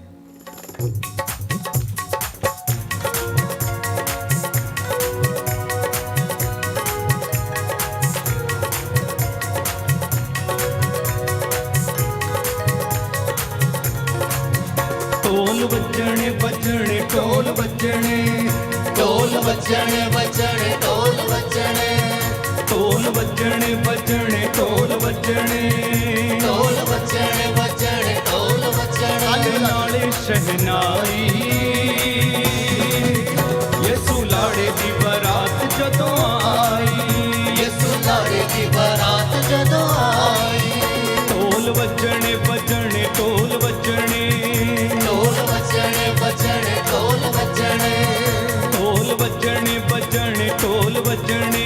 ढोल बजने बजने ढोल बजने, ढोल बजने बजने ढोल बजने, ढोल बजने बजने ढोल बजने, ढोल बजने बजने ढोल बजने। नाले शहनाई यसू लाड़े दी बारात जदों आई, यसू लाड़े दी बारात जदों आई। ढोल बजने बजने ढोल बजने, ढोल बजने बजने ढोल बजने, ढोल बजने बजने ढोल बजने,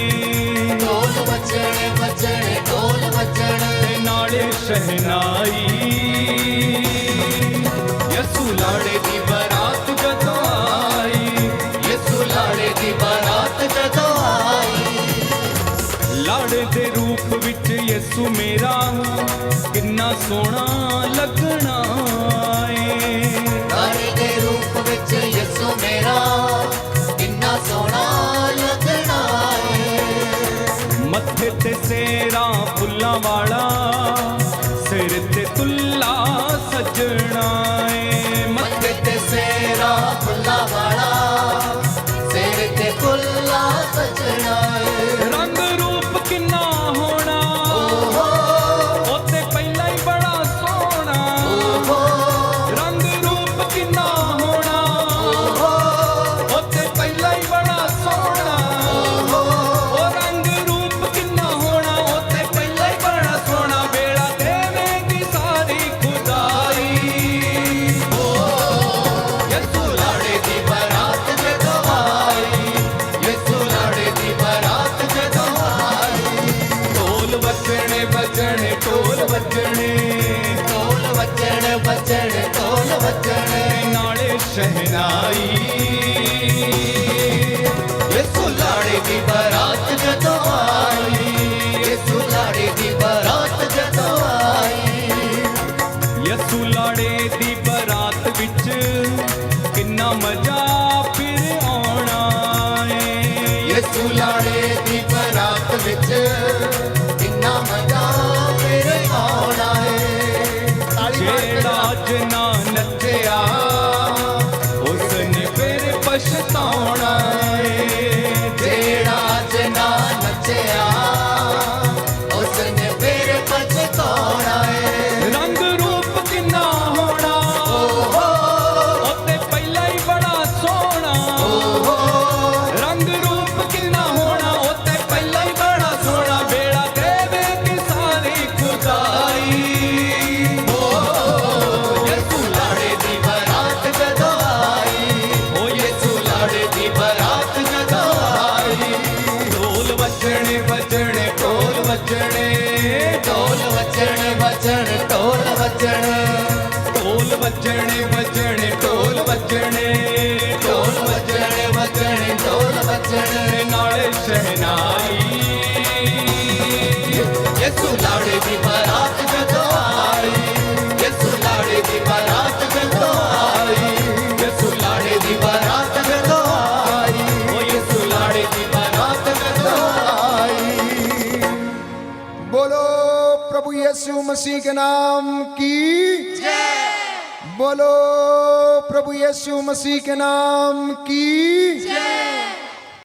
ढोल बजने बजने ढोल बजने। नाले शहनाई यसू लाड़े दी बारात जदों आई, यसू लाड़े दी बारात जदों आई। लाड़े दे रूप विच यसू मेरा किन्ना सोहना लगना है। लाड़े दे रूप विच यसू मेरा किन्ना सोहना लगना है। मत्थे ते सेरा फुल्लां वाला, सिर ते तुल्ला सजना है। मत्थे ते सेरा फुल्लां वाला, सिर ते तुल्ला सजना है। रंग रूप किन्ना होना, ओते पहला ही बड़ा सोहना। रंग रूप किन्ना होना, ओते पहला ही बड़ा सोहना। ओ रंग रूप किन्ना होना, ओते पहला ही बड़ा सोहना। बेड़ा देवेगी सारी खुदाई। यसू लाड़े दी बारात जदों आई, यसू लाड़े दी बारात जदों आई। ढोल बजने बजने ढोल बजने, ढोल बजने बजने ढोल बजने। नाले शहनाई यसू लाड़े दी बारात जदों आई, यसू लाड़े दी बारात जदों आई। यसू लाड़े दी बारात विच किन्ना मजा फिर आउणा है। यसू लाड़े दी बारात विच किन्ना मजा फिर आउणा है। जेड़ा जना नचया उसने फिर पछताउणा है। जेड़ा जना नचया उसने फिर पछताउणा है। रंग रूप किन्ना होना, ओते पहला ही बड़ा सोहना। रंग रूप किन्ना होना, ओते पहला ही बड़ा सोहना। बेड़ा देवेगी सारी खुदाई। यसू लाड़े दी बारात जदों प्रभु यीशु मसीह के नाम की जय। बोलो प्रभु यीशु मसीह के नाम की जय।